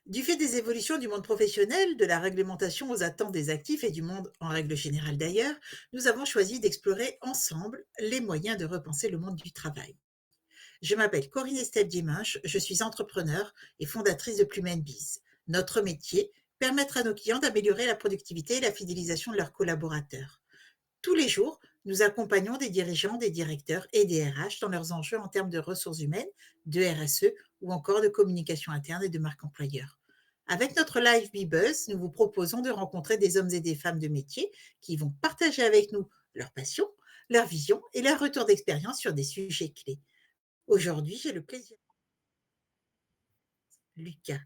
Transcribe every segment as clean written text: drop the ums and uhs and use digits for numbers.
Du fait des évolutions du monde professionnel, de la réglementation aux attentes des actifs et du monde en règle générale d'ailleurs, nous avons choisi d'explorer ensemble les moyens de repenser le monde du travail. Je m'appelle Corinne Estelle Dimanche, je suis entrepreneur et fondatrice de Plumen Biz. Notre métier, permettre à nos clients d'améliorer la productivité et la fidélisation de leurs collaborateurs. Tous les jours, nous accompagnons des dirigeants, des directeurs et des RH dans leurs enjeux en termes de ressources humaines, de RSE ou encore de communication interne et de marque employeur. Avec notre live Bebuzz, nous vous proposons de rencontrer des hommes et des femmes de métier qui vont partager avec nous leur passion, leur vision et leur retour d'expérience sur des sujets clés. Aujourd'hui, j'ai le plaisir, Lucas.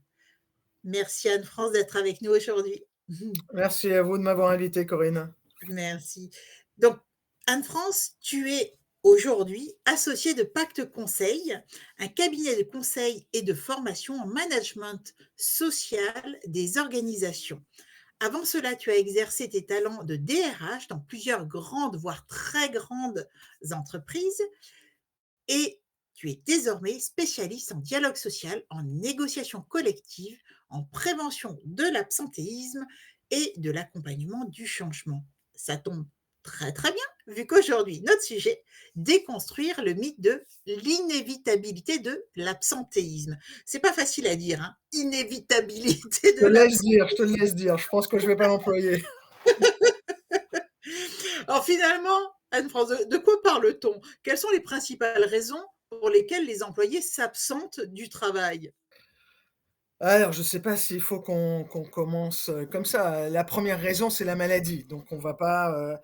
Merci Anne-France d'être avec nous aujourd'hui. Merci à vous de m'avoir invité, Corinne. Merci. Donc, Anne-France, tu es aujourd'hui associée de Pacte Conseil, un cabinet de conseil et de formation en management social des organisations. Avant cela, tu as exercé tes talents de DRH dans plusieurs grandes, voire très grandes entreprises et tu es désormais spécialiste en dialogue social, en négociation collective, en prévention de l'absentéisme et de l'accompagnement du changement. Ça tombe très très bien, vu qu'aujourd'hui, notre sujet, déconstruire le mythe de l'inévitabilité de l'absentéisme. C'est pas facile à dire, hein, inévitabilité Je de te laisse l'absentéisme. dire, je te laisse dire. Je pense que je vais pas l'employer. Alors finalement, Anne-France, de quoi parle-t-on? Quelles sont les principales raisons pour lesquelles les employés s'absentent du travail? Alors, je ne sais pas s'il faut qu'on commence, comme ça. La première raison, c'est la maladie. Donc on va pas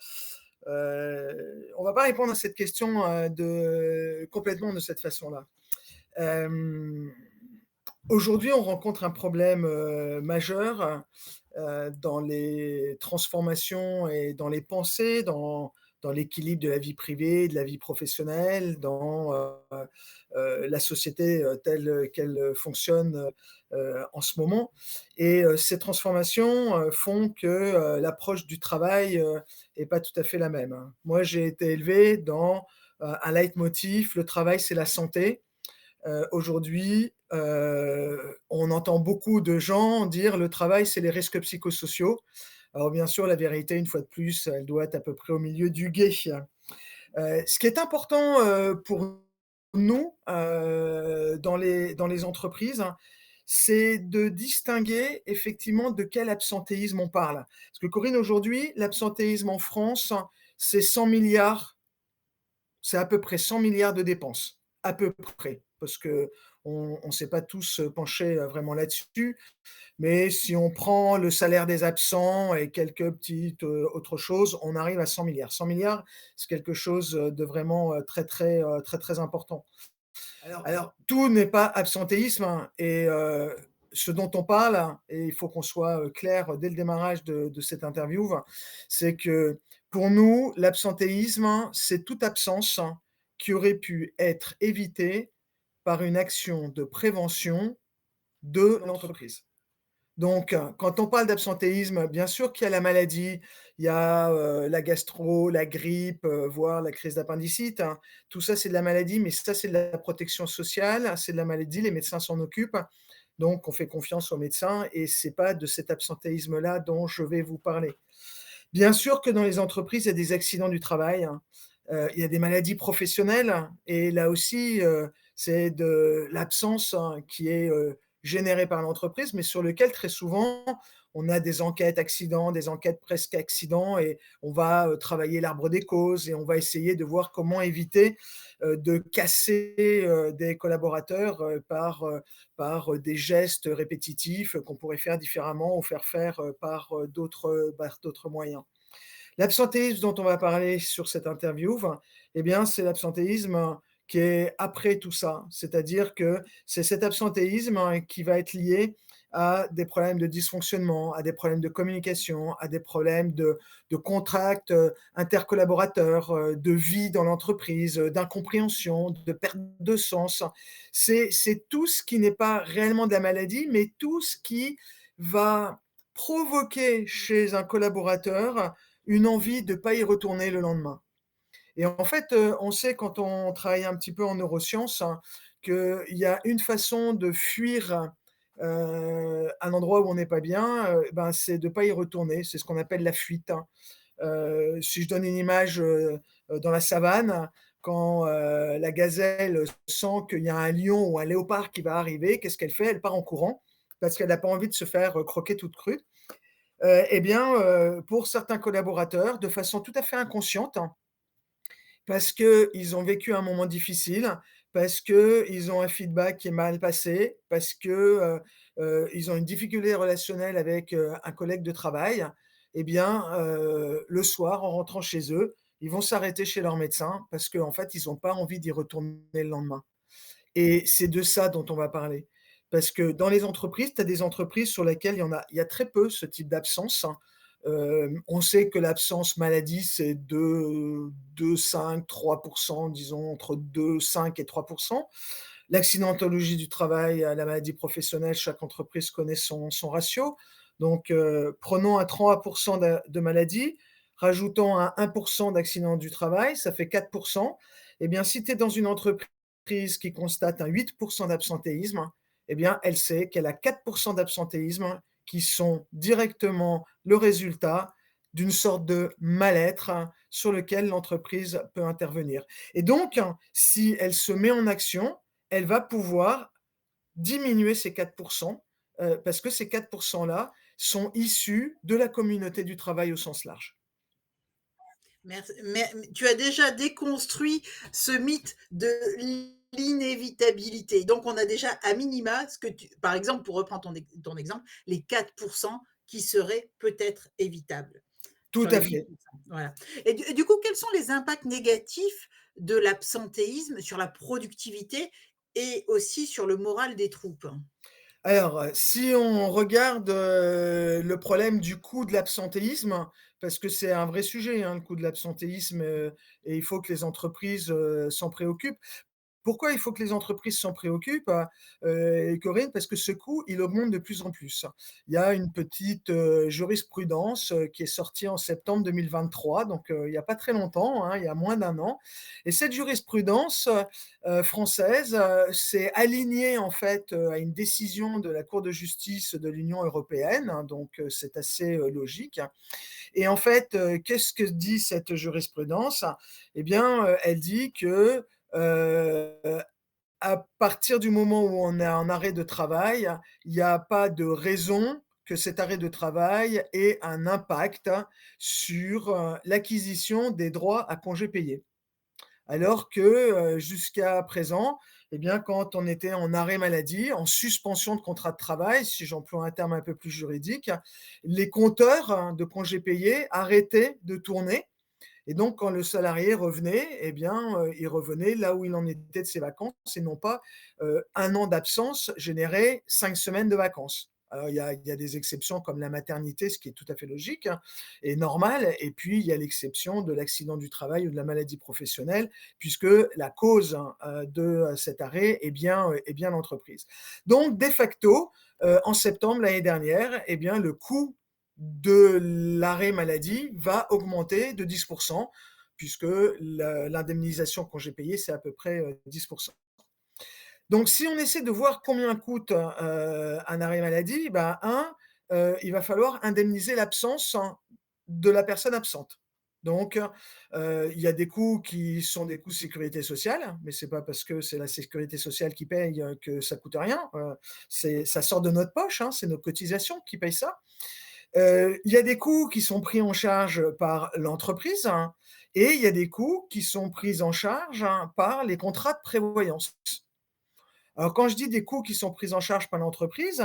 répondre à cette question, de complètement de cette façon-là. Hem, Aujourd'hui, on rencontre un problème, majeur, dans les transformations et dans les pensées, dans l'équilibre de la vie privée, de la vie professionnelle, dans, la société, telle qu'elle fonctionne, en ce moment et ces transformations, font que, l'approche du travail, est pas tout à fait la même, hein. Moi, j'ai été élevé dans, un leitmotiv: «Le travail, c'est la santé». Aujourd'hui, on entend beaucoup de gens dire: «Le travail, c'est les risques psychosociaux». Alors bien sûr, la vérité, une fois de plus, elle doit être à peu près au milieu du gué. Ce qui est important, pour nous, dans les entreprises, hein, c'est de distinguer effectivement de quel absentéisme on parle. Parce que Corinne, aujourd'hui, l'absentéisme en France, c'est 100 000 000. C'est à peu près 100 000 000 de dépenses, à peu près, parce qu'on ne s'est pas tous, penchés, vraiment là-dessus. Mais si on prend le salaire des absents et quelques petites, autres choses, on arrive à 100 000 000. 100 000 000, c'est quelque chose, de vraiment, très, très, très, très important. Alors, tout n'est pas absentéisme, hein, et ce dont on parle, hein, et il faut qu'on soit, clair dès le démarrage de cette interview, c'est que pour nous, l'absentéisme, hein, c'est toute absence, hein, qui aurait pu être évitée par une action de prévention de l'entreprise. Donc, quand on parle d'absentéisme, bien sûr qu'il y a la maladie, il y a, la gastro, la grippe, voire la crise d'appendicite, hein. Tout ça, c'est de la maladie, mais ça, c'est de la protection sociale, c'est de la maladie, les médecins s'en occupent. Donc on fait confiance aux médecins et c'est pas de cet absentéisme-là dont je vais vous parler. Bien sûr que dans les entreprises, il y a des accidents du travail, hein. Il y a des maladies professionnelles, hein, et là aussi, c'est de l'absence, hein, qui est, générée par l'entreprise, mais sur lequel très souvent on a des enquêtes accidents, des enquêtes presque accidents et on va, travailler l'arbre des causes et on va essayer de voir comment éviter, de casser, des collaborateurs, par des gestes répétitifs qu'on pourrait faire différemment ou faire, par d'autres moyens. L'absentéisme dont on va parler sur cette interview, eh bien, c'est l'absentéisme, qui est après tout ça. C'est-à-dire que c'est cet absentéisme, qui va être lié à des problèmes de dysfonctionnement, à des problèmes de communication, à des problèmes de contact, intercollaborateurs, de vie dans l'entreprise, d'incompréhension, de perte de sens. C'est tout ce qui n'est pas réellement de la maladie, mais tout ce qui va provoquer chez un collaborateur une envie de pas y retourner le lendemain. Et en fait, on sait quand on travaille un petit peu en neurosciences, hein, qu'il y a une façon de fuir, un endroit où on n'est pas bien, ben, c'est de pas y retourner. C'est ce qu'on appelle la fuite, hein. Si je donne une image, dans la savane, quand, la gazelle sent qu'il y a un lion ou un léopard qui va arriver, qu'est-ce qu'elle fait? Elle part en courant parce qu'elle n'a pas envie de se faire, croquer toute crue. Et bien, pour certains collaborateurs, de façon tout à fait inconsciente, hein, parce qu'ils ont vécu un moment difficile, parce qu'ils ont un feedback qui est mal passé, parce que, ils ont une difficulté relationnelle avec, un collègue de travail, et bien, le soir, en rentrant chez eux, ils vont s'arrêter chez leur médecin parce qu'en fait, ils ont pas envie d'y retourner le lendemain. Et c'est de ça dont on va parler. Parce que dans les entreprises, tu as des entreprises sur lesquelles il y a très peu ce type d'absence, hein. On sait que l'absence maladie, c'est de 5-3, disons entre 2, 5 et 3. L'accidentologie du travail, la maladie professionnelle, chaque entreprise connaît son ratio. Donc, prenons un 3 de maladie, rajoutons un 1 d'accident du travail, ça fait 4. Eh bien, si tu es dans une entreprise qui constate un 8 d'absentéisme, eh bien, elle sait qu'elle a 4 d'absentéisme qui sont directement le résultat d'une sorte de mal-être, hein, sur lequel l'entreprise peut intervenir. Et donc, hein, si elle se met en action, elle va pouvoir diminuer ces 4, parce que ces 4 là sont issus de la communauté du travail au sens large. Merci, mais tu as déjà déconstruit ce mythe de l'inévitabilité. Donc on a déjà à minima ce que tu par exemple, pour reprendre ton exemple, les 4 qui seraient peut-être évitables Tout sur à les 8. fait. Voilà. Et du coup, quels sont les impacts négatifs de l'absentéisme sur la productivité et aussi sur le moral des troupes? Alors, si on regarde, le problème du coût de l'absentéisme, parce que c'est un vrai sujet, hein, le coût de l'absentéisme, et il faut que les entreprises, s'en préoccupent. Pourquoi il faut que les entreprises s'en préoccupent, Corinne? Parce que ce coût, il augmente de plus en plus. Il y a une petite, jurisprudence, qui est sortie en septembre 2023, donc il y a pas très longtemps, hein, il y a moins d'un an, et cette jurisprudence, française, s'est alignée en fait, à une décision de la Cour de justice de l'Union européenne, hein, donc c'est assez, logique, et en fait, qu'est-ce que dit cette jurisprudence? Eh bien, elle dit que, à partir du moment où on est en arrêt de travail, il y a pas de raison que cet arrêt de travail ait un impact sur, l'acquisition des droits à congés payés. Alors que, jusqu'à présent, eh bien, quand on était en arrêt maladie, en suspension de contrat de travail, si j'emploie un terme un peu plus juridique, les compteurs, hein, de congés payés arrêtaient de tourner, et donc quand le salarié revenait, eh bien, il revenait là où il en était de ses vacances, et non pas, 1 an d'absence générait 5 semaines de vacances. Alors il y a des exceptions comme la maternité, ce qui est tout à fait logique, hein, et normal, et puis il y a l'exception de l'accident du travail ou de la maladie professionnelle, puisque la cause, hein, de cet arrêt est bien l'entreprise. Donc de facto, en septembre l'année dernière, eh bien le coût de l'arrêt maladie va augmenter de 10, puisque l'indemnisation congé payé, c'est à peu près, 10. Donc si on essaie de voir combien coûte, un arrêt maladie, bah, il va falloir indemniser l'absence, hein, de la personne absente. Donc, il y a des coûts qui sont des coûts sécurité sociale, mais c'est pas parce que c'est la sécurité sociale qui paye, que ça coûte rien, ça sort de notre poche, hein, c'est nos cotisations qui payent ça. Il y a des coûts qui sont pris en charge par l'entreprise, hein, et il y a des coûts qui sont pris en charge, hein, par les contrats de prévoyance. Alors quand je dis des coûts qui sont pris en charge par l'entreprise,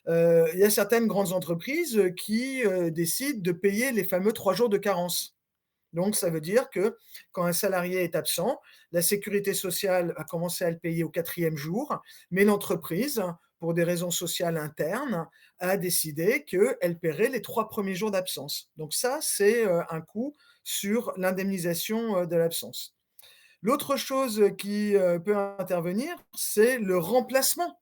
il y a certaines grandes entreprises, qui, décident de payer les fameux 3 jours de carence. Donc ça veut dire que quand un salarié est absent, la sécurité sociale va commencer à le payer au 4e jour, mais l'entreprise, pour des raisons sociales internes, a décidé qu'elle paierait les 3 premiers jours d'absence. Donc ça, c'est, un coût sur l'indemnisation, de l'absence. L'autre chose qui, peut intervenir, c'est le remplacement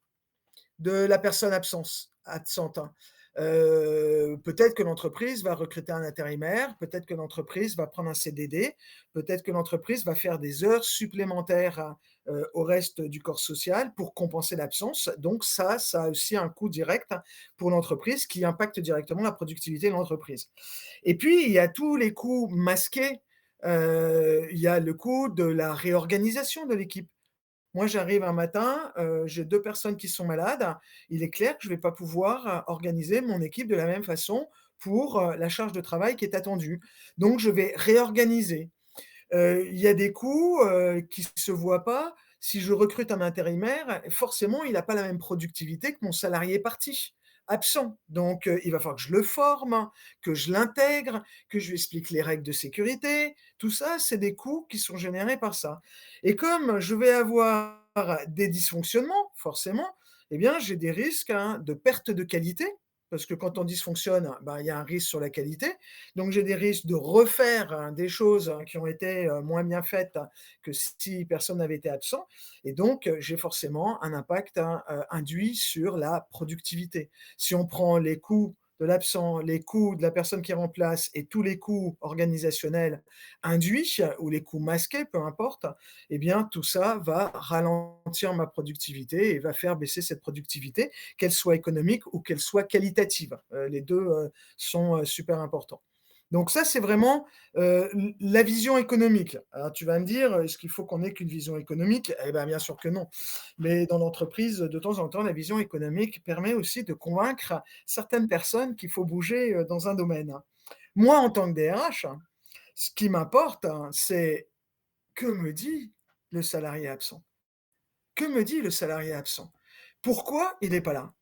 de la personne absente, hein. Peut-être que l'entreprise va recruter un intérimaire, peut-être que l'entreprise va prendre un CDD, peut-être que l'entreprise va faire des heures supplémentaires, au reste du corps social pour compenser l'absence. Donc ça a aussi un coût direct pour l'entreprise qui impacte directement la productivité de l'entreprise. Et puis, il y a tous les coûts masqués. Il y a le coût de la réorganisation de l'équipe. Moi, j'arrive un matin, j'ai 2 personnes qui sont malades. Il est clair que je ne vais pas pouvoir, organiser mon équipe de la même façon pour, la charge de travail qui est attendue. Donc je vais réorganiser. Il y a des coûts, qui ne se voient pas. Si je recrute un intérimaire, forcément, il n'a pas la même productivité que mon salarié parti, absent. Donc, il va falloir que je le forme, que je l'intègre, que je lui explique les règles de sécurité. Tout ça, c'est des coûts qui sont générés par ça. Et comme je vais avoir des dysfonctionnements, forcément, eh bien, j'ai des risques, hein, de perte de qualité, parce que quand on dysfonctionne, ben, il y a un risque sur la qualité. Donc j'ai des risques de refaire, des choses, qui ont été, moins bien faites que si personne n'avait été absent et donc j'ai forcément un impact, hein, induit sur la productivité. Si on prend les coûts de l'absent, les coûts de la personne qui remplace et tous les coûts organisationnels induits ou les coûts masqués, peu importe, eh bien tout ça va ralentir ma productivité et va faire baisser cette productivité, qu'elle soit économique ou qu'elle soit qualitative. Les 2 sont, super importants. Donc ça, c'est vraiment, la vision économique. Alors tu vas me dire: «Est-ce qu'il faut qu'on ait qu'une vision économique?» Eh ben, bien sûr que non. Mais dans l'entreprise, de temps en temps, la vision économique permet aussi de convaincre certaines personnes qu'il faut bouger, dans un domaine. Moi, en tant que DRH, ce qui m'importe, c'est: que me dit le salarié absent? Que me dit le salarié absent? Pourquoi il n'est pas là?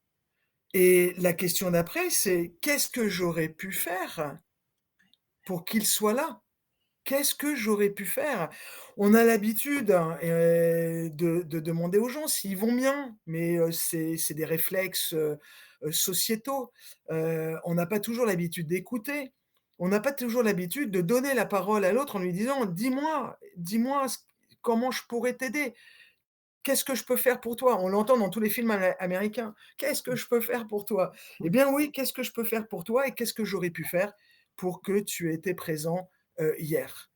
Et la question d'après, c'est: qu'est-ce que j'aurais pu faire pour qu'il soit là? Qu'est-ce que j'aurais pu faire? On a l'habitude, hein, de demander aux gens s'ils vont bien, mais c'est des réflexes, sociétaux. On n'a pas toujours l'habitude d'écouter. On n'a pas toujours l'habitude de donner la parole à l'autre en lui disant: «Dis-moi ce comment je pourrais t'aider? Qu'est-ce que je peux faire pour toi?» On l'entend dans tous les films américains. «Qu'est-ce que je peux faire pour toi?» Eh bien oui, qu'est-ce que je peux faire pour toi et qu'est-ce que j'aurais pu faire pour que tu aies été présent, hier?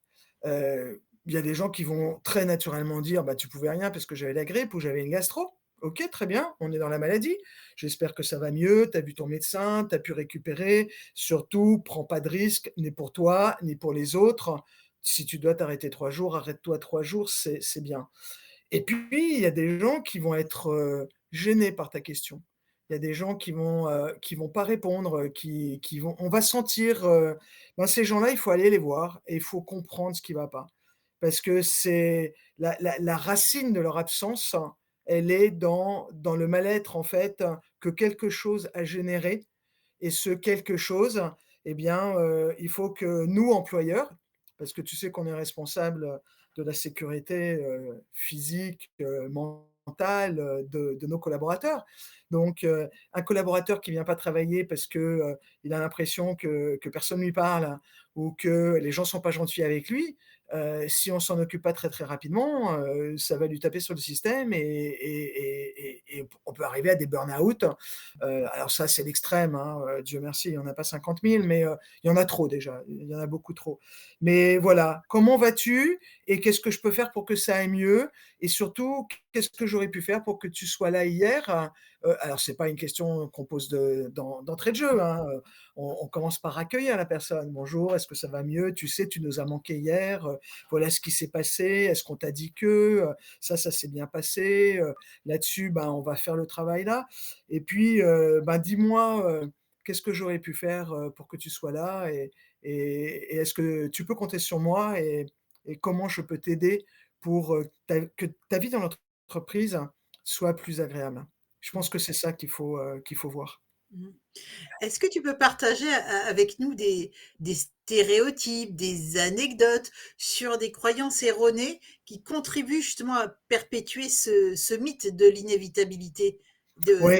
Il y a des gens qui vont très naturellement dire: «Bah, tu pouvais rien parce que j'avais la grippe ou j'avais une gastro». OK, très bien, on est dans la maladie. J'espère que ça va mieux, tu as vu ton médecin, tu as pu récupérer. Surtout, prends pas de risques, ni pour toi, ni pour les autres. Si tu dois t'arrêter 3 jours, arrête-toi 3 jours, c'est bien. Et puis, il y a des gens qui vont être, gênés par ta question. Il y a des gens qui vont pas répondre, qui vont on va sentir, ben, ces gens-là, il faut aller les voir et il faut comprendre ce qui va pas. Parce que c'est la racine de leur absence, elle est dans le mal-être, en fait, que quelque chose a généré et ce quelque chose, eh bien, il faut que nous, employeurs, parce que tu sais qu'on est responsable, de la sécurité, physique, mentale, de nos collaborateurs. Donc, un collaborateur qui vient pas travailler parce que, il a l'impression que personne lui parle ou que les gens sont pas gentils avec lui, si on s'en occupe pas très, très rapidement, ça va lui taper sur le système et on peut arriver à des burn-out. Alors ça, c'est l'extrême, hein, Dieu merci, il y en a pas 50 000, mais il y en a trop déjà, il y en a beaucoup trop. Mais voilà, comment vas-tu et qu'est-ce que je peux faire pour que ça aille mieux? Et surtout, qu'est-ce que j'aurais pu faire pour que tu sois là hier? Alors c'est pas une question qu'on pose d'entrée de jeu, hein, on commence par accueillir la personne. «Bonjour, est-ce que ça va mieux? Tu sais, tu nous as manqué hier, voilà ce qui s'est passé. Est-ce qu'on t'a dit que? Ça s'est bien passé, là-dessus, ben, on va faire le travail là». Et puis, ben, dis-moi, qu'est-ce que j'aurais pu faire, pour que tu sois là et est-ce que tu peux compter sur moi et comment je peux t'aider pour, que ta vie dans l'entreprise soit plus agréable? Je pense que c'est ça qu'il faut voir. Mmh. Est-ce que tu peux partager avec nous des stéréotypes, des anecdotes sur des croyances erronées qui contribuent justement à perpétuer ce mythe de l'inévitabilité de Oui,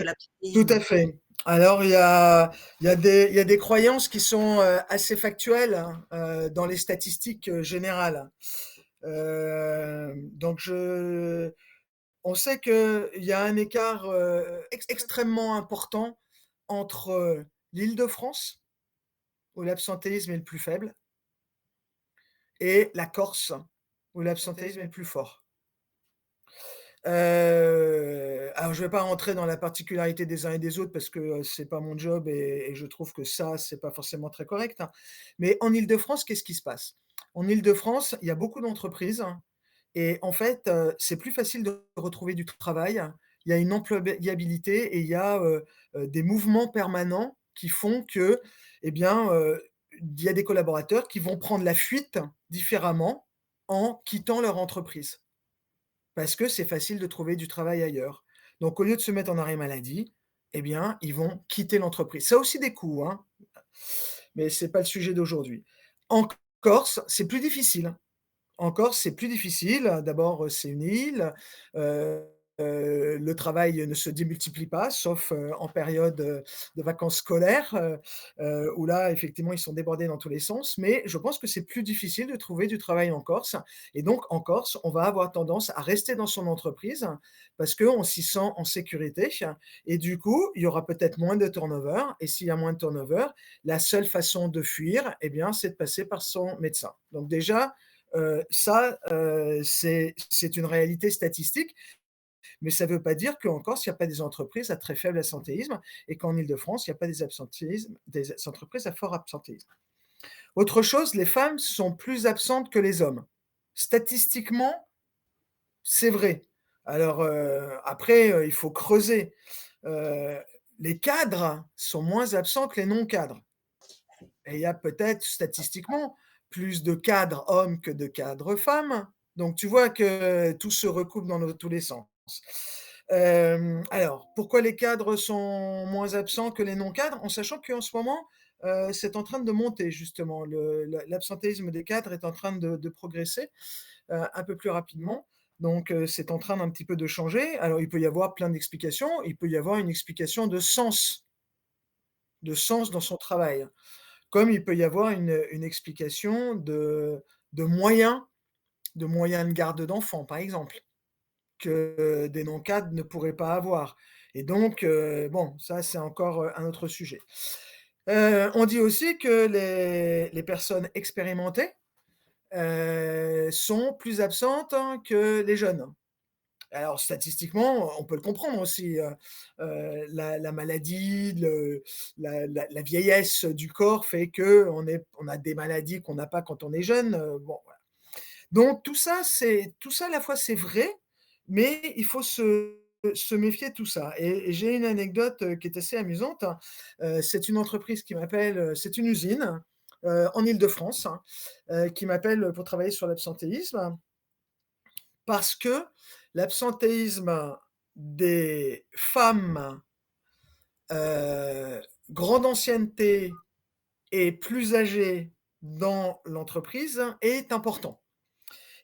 tout à l'absentéisme? fait. Alors il y a des croyances qui sont, assez factuelles, hein, dans les statistiques, générales. Donc je On sait qu'il y a un écart, extrêmement important entre, l'Île-de-France, où l'absentéisme est le plus faible, et la Corse, où l'absentéisme est le plus fort. Alors je vais pas rentrer dans la particularité des uns et des autres parce que, c'est pas mon job et je trouve que ça, c'est pas forcément très correct, hein. Mais en Île-de-France, qu'est-ce qui se passe? En Île-de-France, il y a beaucoup d'entreprises et en fait, c'est plus facile de retrouver du travail. Il y a une employabilité et il y a, des mouvements permanents qui font que, eh bien, il y a des collaborateurs qui vont prendre la fuite différemment en quittant leur entreprise. Parce que c'est facile de trouver du travail ailleurs. Donc au lieu de se mettre en arrêt maladie, eh bien, ils vont quitter l'entreprise. Ça a aussi des coûts, hein, mais c'est pas le sujet d'aujourd'hui. En Corse, c'est plus difficile. En Corse, c'est plus difficile. D'abord, c'est une île, heu le travail ne se démultiplie pas, sauf, en période, de vacances scolaires, où là, effectivement, ils sont débordés dans tous les sens. Mais je pense que c'est plus difficile de trouver du travail en Corse et donc en Corse, on va avoir tendance à rester dans son entreprise parce qu'on s'y sent en sécurité et du coup, il y aura peut-être moins de turnover et s'il y a moins de turnover, la seule façon de fuir, eh bien, c'est de passer par son médecin. Donc déjà, ça, c'est une réalité statistique, mais ça ne veut pas dire qu'en Corse, il n'y a pas des entreprises à très faible absentéisme et qu'en Île-de-France, il n'y a pas des entreprises à fort absentéisme. Autre chose, les femmes sont plus absentes que les hommes. Statistiquement, c'est vrai. Alors, après, il faut creuser. Heu, les cadres sont moins absents que les non-cadres et il y a peut-être statistiquement plus de cadres hommes que de cadres femmes. Donc tu vois que tout se recoupe dans tous les sens. Alors, pourquoi les cadres sont moins absents que les non-cadres? En sachant qu'en ce moment, c'est en train de monter justement. L'absentéisme des cadres est en train de progresser, un peu plus rapidement. Donc, c'est en train d'un petit peu de changer. Alors, il peut y avoir plein d'explications. Il peut y avoir une explication de sens dans son travail. Comme il peut y avoir une explication de moyens de moyens de garde d'enfants, par exemple, que des non-cadres ne pourraient pas avoir et donc bon, ça, c'est encore, un autre sujet. On dit aussi que les personnes expérimentées, sont plus absentes, hein, que les jeunes. Alors statistiquement, on peut le comprendre aussi, la maladie, la vieillesse du corps fait qu'on a des maladies qu'on n'a pas quand on est jeune, bon voilà. Donc tout ça à la fois c'est vrai, mais il faut se méfier de tout ça et j'ai une anecdote, qui est assez amusante. C'est une entreprise qui m'appelle, c'est une usine, en Île-de-France, hein, qui m'appelle pour travailler sur l'absentéisme parce que l'absentéisme des femmes, heu, grande ancienneté et plus âgées dans l'entreprise est important.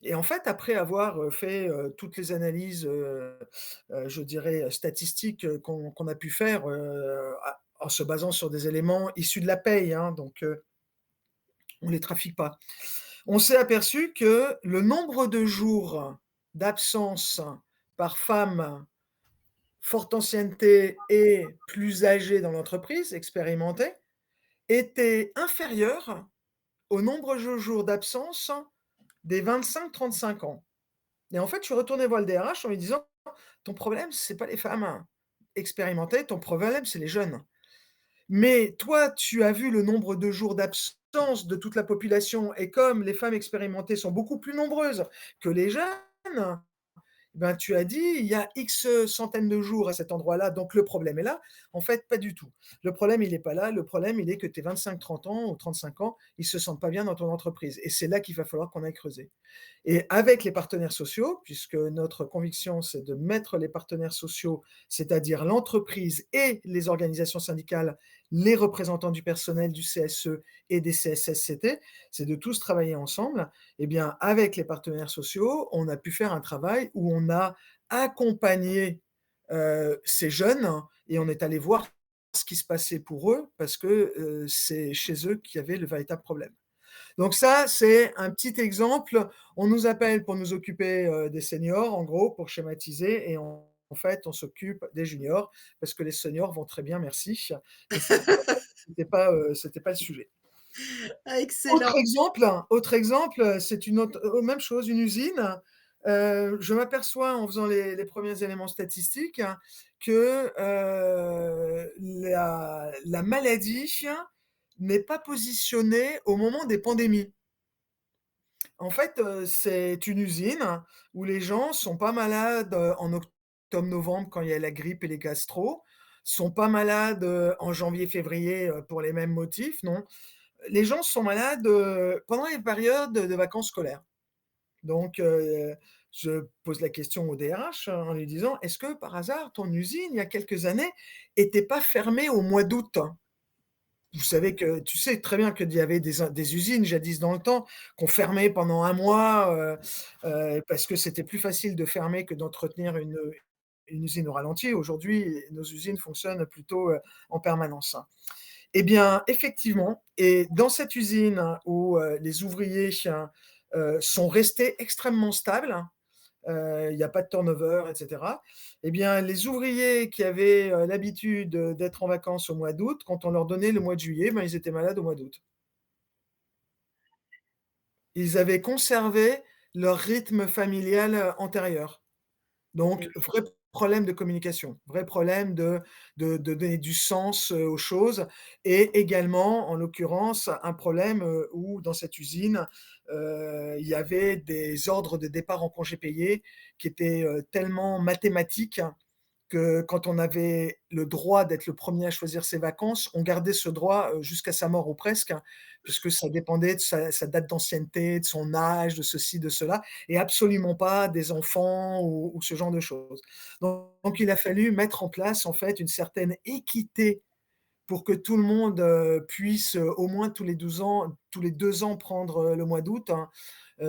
Et en fait, après avoir, fait, toutes les analyses, je dirais, statistiques, qu'on a pu faire, en se basant sur des éléments issus de la paye, hein, donc on ne les trafique pas. On s'est aperçu que le nombre de jours d'absence par femme forte ancienneté et plus âgée dans l'entreprise, expérimentée, était inférieur au nombre de jours d'absence des 25-35 ans. Et en fait, je suis retourné voir le DRH en lui disant: «Ton problème, c'est pas les femmes expérimentées, ton problème, c'est les jeunes. Mais toi, tu as vu le nombre de jours d'absence de toute la population et comme les femmes expérimentées sont beaucoup plus nombreuses que les jeunes, ben, tu as dit: «Il y a X, centaines de jours à cet endroit-là, donc le problème est là». En fait, pas du tout. Le problème, il est pas là, le problème, il est que tes 25-30 ans ou 35 ans, ils se sentent pas bien dans ton entreprise et c'est là qu'il va falloir qu'on aille creuser. Et avec les partenaires sociaux, puisque notre conviction, c'est de mettre les partenaires sociaux, c'est-à-dire l'entreprise et les organisations syndicales, les représentants du personnel du CSE et des CSSCT, c'est de tous travailler ensemble. Eh bien, avec les partenaires sociaux, on a pu faire un travail où on a accompagné, ces jeunes et on est allé voir ce qui se passait pour eux parce que, c'est chez eux qu'il y avait le véritable problème. Donc ça, c'est un petit exemple. On nous appelle pour nous occuper, des seniors, en gros, pour schématiser et en fait, on s'occupe des juniors parce que les seniors vont très bien, merci, mais c'était pas le sujet. Ah excellent. Autre exemple, c'est une autre même chose, une usine. Je m'aperçois en faisant les premiers éléments statistiques que, la maladie n'est pas positionnée au moment des pandémies. En fait, c'est une usine où les gens sont pas malades, en octobre-novembre quand il y a la grippe et les gastros, sont pas malades, en janvier-février, pour les mêmes motifs, non. Les gens sont malades, pendant les périodes de vacances scolaires. Donc, je pose la question au DRH en lui disant: «Est-ce que par hasard ton usine, il y a quelques années, était pas fermée au mois d'août?» Vous savez que tu sais très bien qu'il y avait des usines jadis dans le temps qu'on fermait pendant un mois, parce que c'était plus facile de fermer que d'entretenir une usine au ralenti. Aujourd'hui, nos usines fonctionnent plutôt, en permanence. Eh bien, effectivement et dans cette usine où, les ouvriers, sont restés extrêmement stables, il y a pas de turnover et cetera. Eh bien, les ouvriers qui avaient, l'habitude, d'être en vacances au mois d'août, quand on leur donnait le mois de juillet, ben, ils étaient malades au mois d'août. Ils avaient conservé leur rythme familial, antérieur. Et Donc oui. vrai problème de communication, vrai problème de donner du sens, aux choses et également, en l'occurrence, un problème, où dans cette usine, il y avait des ordres de départ en congés payés qui étaient, tellement mathématiques que quand on avait le droit d'être le premier à choisir ses vacances, on gardait ce droit, jusqu'à sa mort ou presque, hein, puisque ça dépendait de sa date d'ancienneté, de son âge, de ceci, de cela et absolument pas des enfants ou ce genre de choses. Donc il a fallu mettre en place, en fait, une certaine équité pour que tout le monde, puisse, au moins tous les 2 ans prendre, le mois d'août, hein,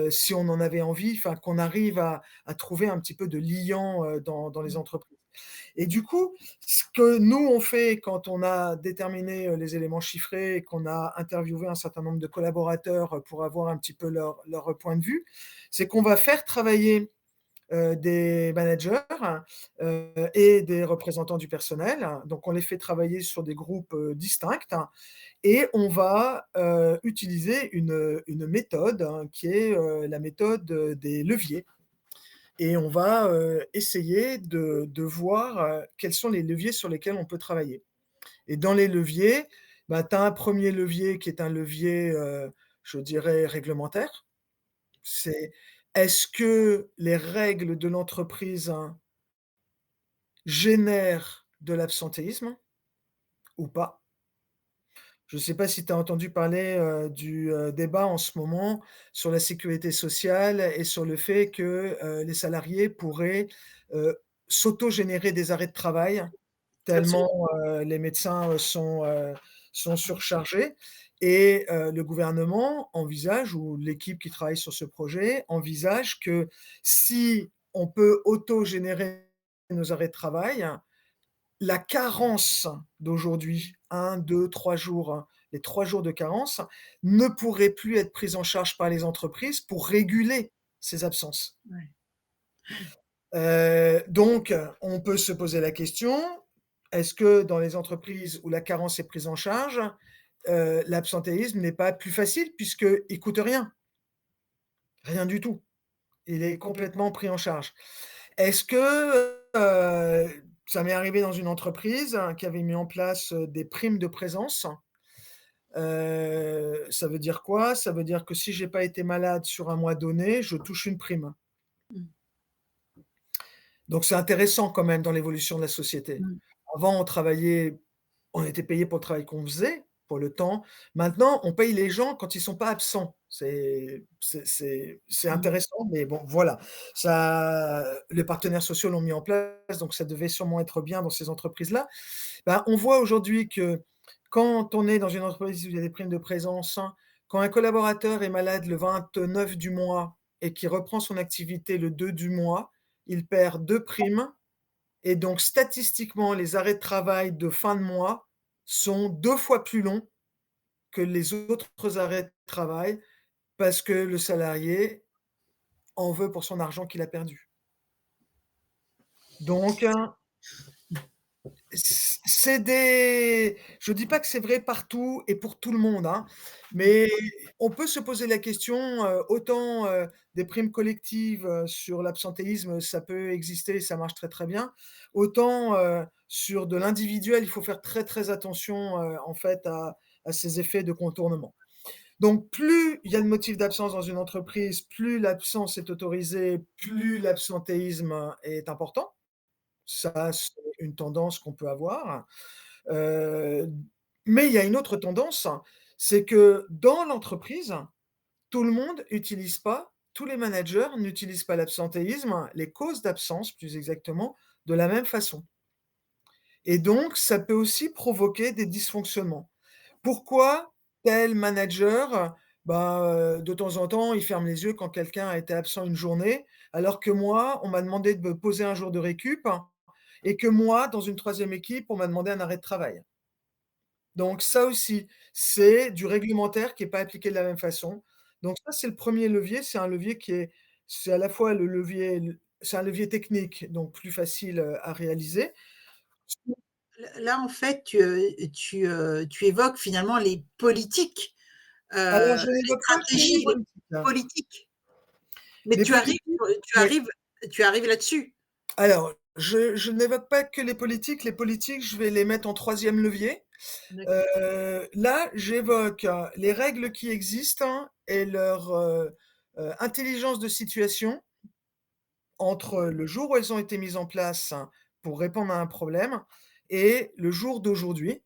si on en avait envie, enfin qu'on arrive à trouver un petit peu de liant, dans les Mmh. entreprises. Et du coup, ce que nous on fait quand on a déterminé, les éléments chiffrés et qu'on a interviewé un certain nombre de collaborateurs, pour avoir un petit peu leur point de vue, c'est qu'on va faire travailler, des managers, et des représentants du personnel. Donc on les fait travailler sur des groupes, distincts et on va, utiliser une méthode, hein, qui est, la méthode, des leviers. Et on va, essayer de voir, quels sont les leviers sur lesquels on peut travailler. Et dans les leviers, bah, tu as un premier levier qui est un levier, je dirais réglementaire. C'est est-ce que les règles de l'entreprise, hein, génèrent de l'absentéisme ou pas? Je ne sais pas si tu as entendu parler, du, débat en ce moment sur la sécurité sociale et sur le fait que, les salariés pourraient, heu, s'auto-générer des arrêts de travail tellement, Absolument. les médecins, sont surchargés et le gouvernement envisage ou l'équipe qui travaille sur ce projet envisage que si on peut auto-générer nos arrêts de travail, la carence d'aujourd'hui, 1, 2, 3 jours, hein, les 3 jours de carence, ne pourraient plus être prise en charge par les entreprises pour réguler ces absences. Ouais. Donc on peut se poser la question, est-ce que dans les entreprises où la carence est prise en charge, l'absentéisme n'est pas plus facile puisqu'il coûte rien? Rien du tout. Il est complètement pris en charge. Est-ce que, ça m'est arrivé dans une entreprise qui avait mis en place, des primes de présence. Ça veut dire quoi? Ça veut dire que si j'ai pas été malade sur un mois donné, je touche une prime. Mmh. Donc c'est intéressant quand même dans l'évolution de la société. Mmh. Avant, on était payé pour le travail qu'on faisait, pour le temps. Maintenant, on paye les gens quand ils sont pas absents. C'est Mmh. intéressant, mais bon, voilà. Ça les partenaires sociaux l'ont mis en place, donc ça devait sûrement être bien dans ces entreprises-là. Ben, on voit aujourd'hui que quand on est dans une entreprise où il y a des primes de présence, hein, quand un collaborateur est malade le 29 du mois et qu'il reprend son activité le 2 du mois, il perd 2 primes et donc statistiquement, les arrêts de travail de fin de mois sont 2 fois plus longs que les autres arrêts de travail parce que le salarié en veut pour son argent qu'il a perdu. Donc c'est des je dis pas que c'est vrai partout et pour tout le monde, hein, Mmh. mais on peut se poser la question, autant, des primes collectives, sur l'absentéisme, ça peut exister, ça marche très, très bien. Autant, sur de l'individuel, il faut faire très, très attention, en fait, à ces effets de contournement. Donc plus il y a de motifs d'absence dans une entreprise, plus l'absence est autorisée, plus l'absentéisme est important. Ça, c'est une tendance qu'on peut avoir. Heu, mais il y a une autre tendance, c'est que dans l'entreprise, tout le monde utilise pas tous les managers n'utilisent pas l'absentéisme, les causes d'absence plus exactement, de la même façon et donc ça peut aussi provoquer des dysfonctionnements. Pourquoi tel manager, de temps en temps, il ferme les yeux quand quelqu'un a été absent une journée, alors que moi, on m'a demandé de me poser un jour de récup et que moi, dans une troisième équipe, on m'a demandé un arrêt de travail. Donc ça aussi, c'est du réglementaire qui est pas appliqué de la même façon. Donc ça, c'est le premier levier, c'est un levier qui est c'est à la fois le levier c'est un levier technique, donc plus facile, à réaliser. Là, en fait, tu évoques finalement les politiques, Alors je les n'évoque pas que les stratégies, les politiques, hein. politiques. Mais Les politiques oui. tu arrives là-dessus? Alors, je n'évoque pas que les politiques, je vais les mettre en troisième levier. D'accord. Là, j'évoque, les règles qui existent et leur, intelligence de situation entre le jour où elles ont été mises en place pour répondre à un problème et le jour d'aujourd'hui.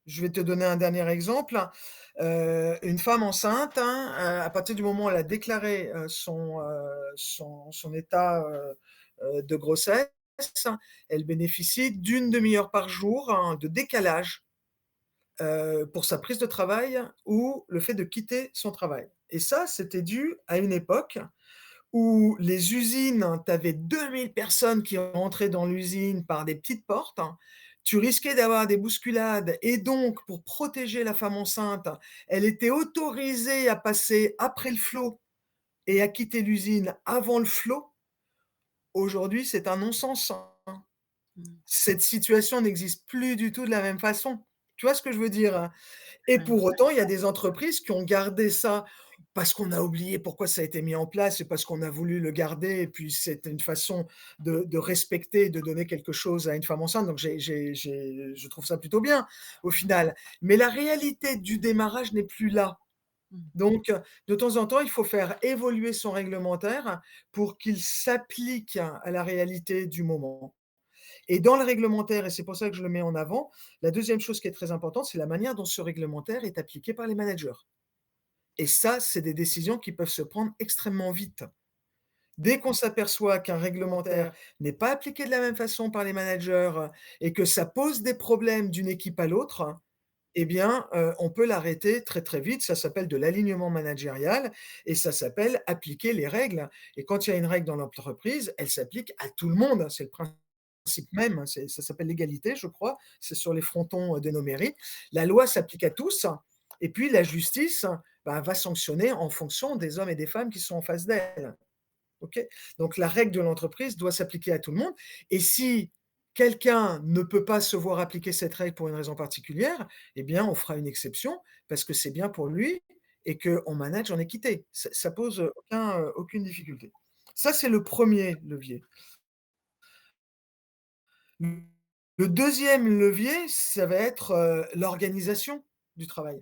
Je vais te donner un dernier exemple. Une femme enceinte, à partir du moment où elle a déclaré, son état, de grossesse, elle bénéficie d'une demi heure par jour, de décalage, pour sa prise de travail ou le fait de quitter son travail et ça, c'était dû à une époque où les usines, tu avais 2 000 personnes qui rentraient dans l'usine par des petites portes. Tu risquais d'avoir des bousculades et donc pour protéger la femme enceinte, elle était autorisée à passer après le flot et à quitter l'usine avant le flot. Aujourd'hui, c'est un non-sens, hein. Mmh. Cette situation n'existe plus du tout de la même façon. Tu vois ce que je veux dire, hein? Et Ouais. pour autant, il y a des entreprises qui ont gardé ça parce qu'on a oublié pourquoi ça a été mis en place et parce qu'on a voulu le garder et puis c'est une façon de respecter, de donner quelque chose à une femme enceinte, donc je trouve ça plutôt bien, au final. Mais la réalité du démarrage n'est plus là. Mmh. Donc, de temps en temps, il faut faire évoluer son réglementaire pour qu'il s'applique à la réalité du moment. Et dans le réglementaire, et c'est pour ça que je le mets en avant, la deuxième chose qui est très importante, c'est la manière dont ce réglementaire est appliqué par les managers. Et ça, c'est des décisions qui peuvent se prendre extrêmement vite. Dès qu'on s'aperçoit qu'un réglementaire n'est pas appliqué de la même façon par les managers et que ça pose des problèmes d'une équipe à l'autre, eh bien, on peut l'arrêter très, très vite. Ça s'appelle de l'alignement managérial et ça s'appelle appliquer les règles et quand il y a une règle dans l'entreprise, elle s'applique à tout le monde. C'est le principe même, ça s'appelle l'égalité, je crois. C'est sur les frontons, de nos mairies. La loi s'applique à tous et puis la justice, va sanctionner en fonction des hommes et des femmes qui sont en face d'elle. OK? Donc la règle de l'entreprise doit s'appliquer à tout le monde et si quelqu'un ne peut pas se voir appliquer cette règle pour une raison particulière, eh bien, on fera une exception parce que c'est bien pour lui et qu'on manage en équité. Ça pose, aucune difficulté. Ça, c'est le premier levier. Le 2e levier, ça va être, l'organisation du travail.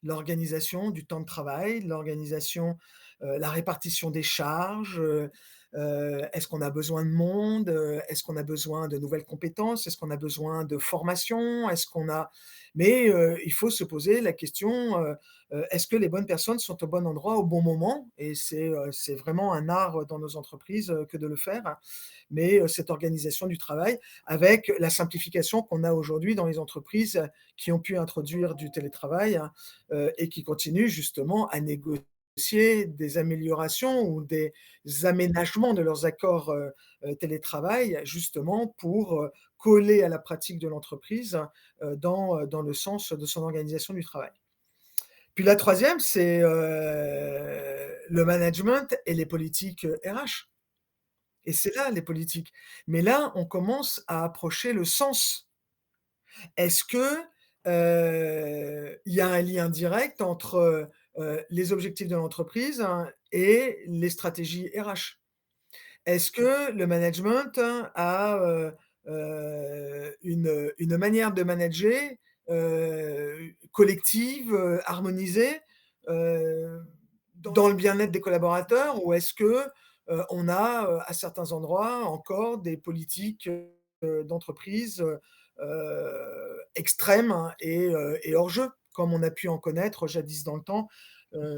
L'organisation du temps de travail, l'organisation, la répartition des charges, est-ce qu'on a besoin de monde? Est-ce qu'on a besoin de nouvelles compétences? Est-ce qu'on a besoin de formation? Est-ce qu'on a mais il faut se poser la question, est-ce que les bonnes personnes sont au bon endroit au bon moment? Et c'est vraiment un art dans nos entreprises, que de le faire. Mais cette organisation du travail avec la simplification qu'on a aujourd'hui dans les entreprises qui ont pu introduire du télétravail, et qui continuent justement à négocier des améliorations ou des aménagements de leurs accords, télétravail justement pour, coller à la pratique de l'entreprise, dans le sens de son organisation du travail. Puis la troisième, c'est, le management et les politiques, RH. et c'est là les politiques. Mais là, on commence à approcher le sens. Est-ce que, il y a un lien direct entre, les objectifs de l'entreprise, hein, et les stratégies RH? Est-ce que le management a, une manière de manager, collective, harmonisée, heu, dans le bien-être des collaborateurs? Ou est-ce que, on a, à certains endroits encore des politiques, d'entreprise, extrêmes, hein, et hors jeu, comme on a pu en connaître jadis dans le temps,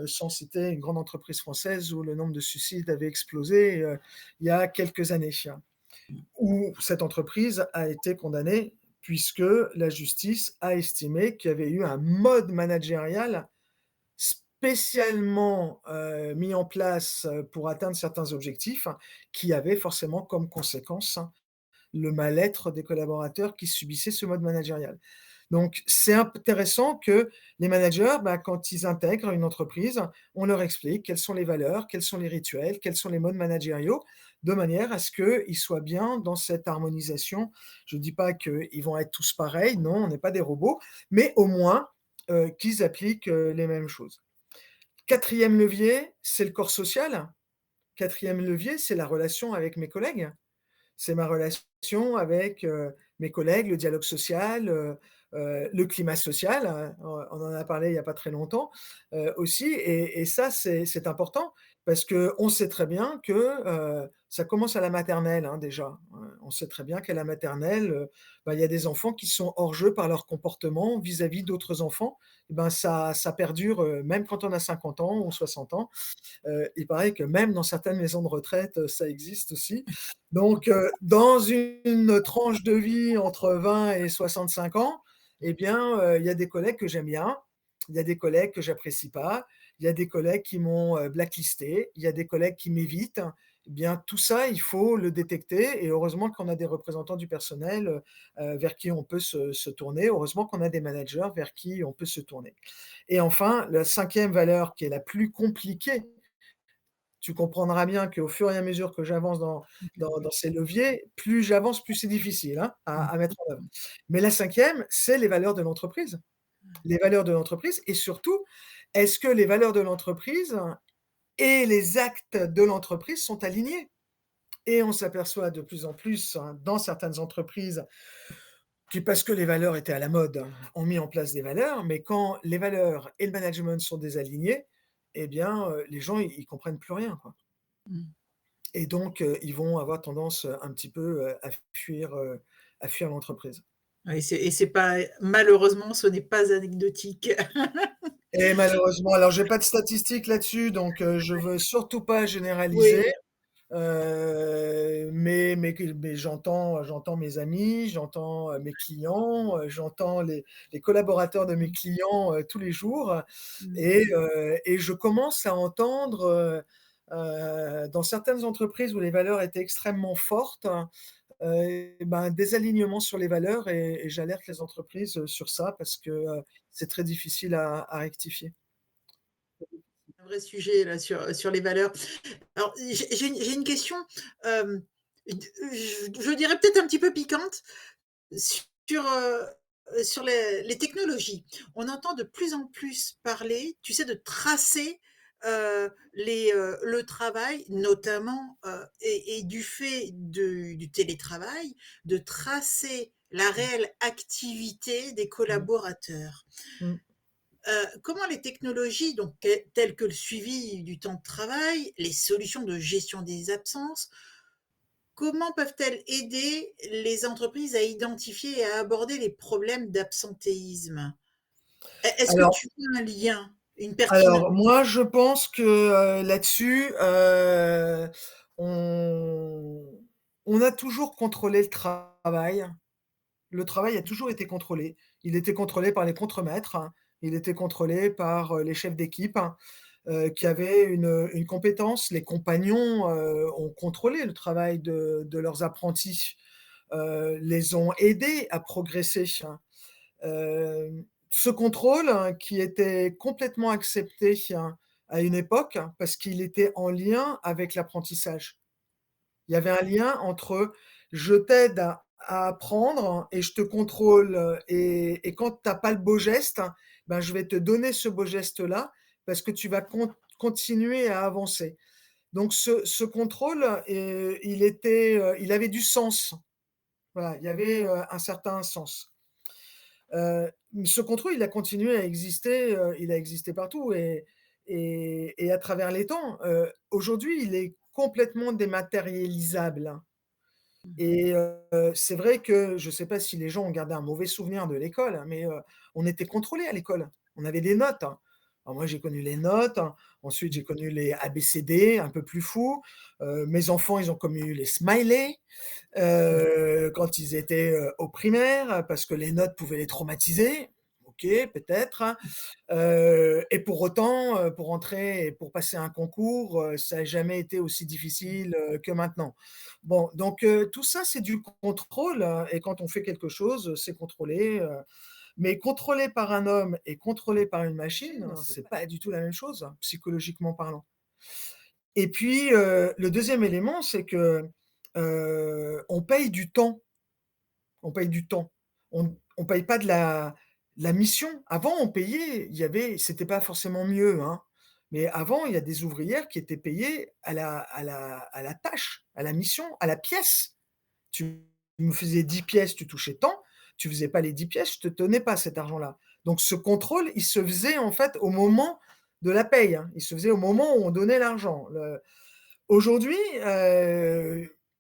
sans citer une grande entreprise française où le nombre de suicides avait explosé, il y a quelques années, où cette entreprise a été condamnée puisque la justice a estimé qu'il y avait eu un mode managérial spécialement, mis en place, pour atteindre certains objectifs, qui avait forcément comme conséquence le mal-être des collaborateurs qui subissaient ce mode managérial. Donc c'est intéressant que les managers, bah, quand ils intègrent une entreprise, on leur explique quelles sont les valeurs, quels sont les rituels, quels sont les modes managériaux, de manière à ce qu'ils soient bien dans cette harmonisation. Je ne dis pas qu'ils vont être tous pareils, non, on n'est pas des robots, mais au moins, qu'ils appliquent, les mêmes choses. Quatrième levier, c'est le corps social. Quatrième levier, c'est la relation avec mes collègues. C'est ma relation avec, mes collègues, le dialogue social, le climat social, on en a parlé il y a pas très longtemps, aussi, et ça c'est important parce qu'on sait très bien que, ça commence à la maternelle, hein, déjà. On sait très bien qu'à la maternelle, bah, il y a des enfants qui sont hors jeu par leur comportement vis-à-vis d'autres enfants. Et ben ça perdure, même quand on a 50 ans ou 60 ans. Il paraît que même dans certaines maisons de retraite, ça existe aussi. Donc, dans une tranche de vie entre 20 et 65 ans, eh bien, il y a des collègues que j'aime bien, il y a des collègues que j'apprécie pas, il y a des collègues qui m'ont, blacklisté, il y a des collègues qui m'évitent. Eh bien, tout ça, il faut le détecter, et heureusement qu'on a des représentants du personnel, vers qui on peut se tourner. Heureusement qu'on a des managers vers qui on peut se tourner. Et enfin, la cinquième valeur qui est la plus compliquée, tu comprendras bien qu'au fur et à mesure que j'avance dans ces leviers, plus j'avance, plus c'est difficile, hein, à mettre en œuvre. Mais la cinquième, c'est les valeurs de l'entreprise. Les valeurs de l'entreprise, et surtout, est-ce que les valeurs de l'entreprise et les actes de l'entreprise sont alignés? Et on s'aperçoit de plus en plus, hein, dans certaines entreprises qui, parce que les valeurs étaient à la mode, ont mis en place des valeurs, mais quand les valeurs et le management sont désalignés, eh bien, les gens, ils comprennent plus rien, quoi. Mmh. Et donc, ils vont avoir tendance, un petit peu, à fuir l'entreprise. Ouais, c'est pas malheureusement, ce n'est pas anecdotique. Et malheureusement, alors j'ai pas de statistiques là-dessus, donc je veux surtout pas généraliser, Oui, mais j'entends mes amis, j'entends, mes clients, j'entends les collaborateurs de mes clients, tous les jours, mmh, et je commence à entendre, dans certaines entreprises où les valeurs étaient extrêmement fortes, ben, des alignements sur les valeurs, et j'alerte les entreprises, sur ça parce que, c'est très difficile à rectifier. un vrai sujet là sur les valeurs. Alors j'ai une question, je dirais peut-être un petit peu piquante sur les technologies. On entend de plus en plus parler, tu sais, de tracer, le travail notamment, et du fait du télétravail, de tracer la réelle activité des Mmh. collaborateurs. Mmh. Comment les technologies, donc telles que le suivi du temps de travail, les solutions de gestion des absences, comment peuvent-elles aider les entreprises à identifier et à aborder les problèmes d'absentéisme? Est-ce que Alors tu vois un lien, une pertinence? alors moi je pense que, là-dessus, on on a toujours contrôlé le travail. Le travail a toujours été contrôlé. Il était contrôlé par les contremaîtres, hein. Il était contrôlé par, les chefs d'équipe, hein, qui avaient une compétence. Les compagnons, ont contrôlé le travail de leurs apprentis, les ont aidés à progresser, hein. Ce contrôle, hein, qui était complètement accepté, hein, à une époque, hein, parce qu'il était en lien avec l'apprentissage. Il y avait un lien entre je t'aide à apprendre et je te contrôle, et quand tu as pas le beau geste, ben, je vais te donner ce beau geste-là parce que tu vas continuer à avancer. Donc ce contrôle, il avait du sens. Voilà, il y avait, un certain sens. Ce contrôle, il a continué à exister, il a existé partout et à travers les temps. Aujourd'hui, il est complètement dématérialisable, hein. Et c'est vrai que je ne sais pas si les gens ont gardé un mauvais souvenir de l'école, hein, mais on était contrôlés à l'école. On avait des notes, hein. Alors moi, j'ai connu les notes, hein. Ensuite j'ai connu les ABCD un peu plus fous. Mes enfants, ils ont connu les smileys, quand ils étaient, au primaire, parce que les notes pouvaient les traumatiser. OK, peut-être, hein. Et pour autant, pour entrer et pour passer un concours, ça n'a jamais été aussi difficile, que maintenant. Bon, donc tout ça, c'est du contrôle, et quand on fait quelque chose, c'est contrôlé, mais contrôlé par un homme et contrôlé par une machine, c'est pas du tout la même chose, psychologiquement parlant. Et puis, le deuxième élément, c'est que, on paye du temps. On paye du temps. On paye pas de la mission. Avant, on payait, c'était pas forcément mieux, hein, mais avant, il y a des ouvrières qui étaient payées à la tâche, à la mission, à la pièce. Tu me faisais 10 pièces, tu touchais tant, tu faisais pas les 10 pièces, je te donnais pas cet argent-là. Donc ce contrôle, il se faisait en fait au moment de la paye, hein. Il se faisait au moment où on donnait l'argent. Aujourd'hui,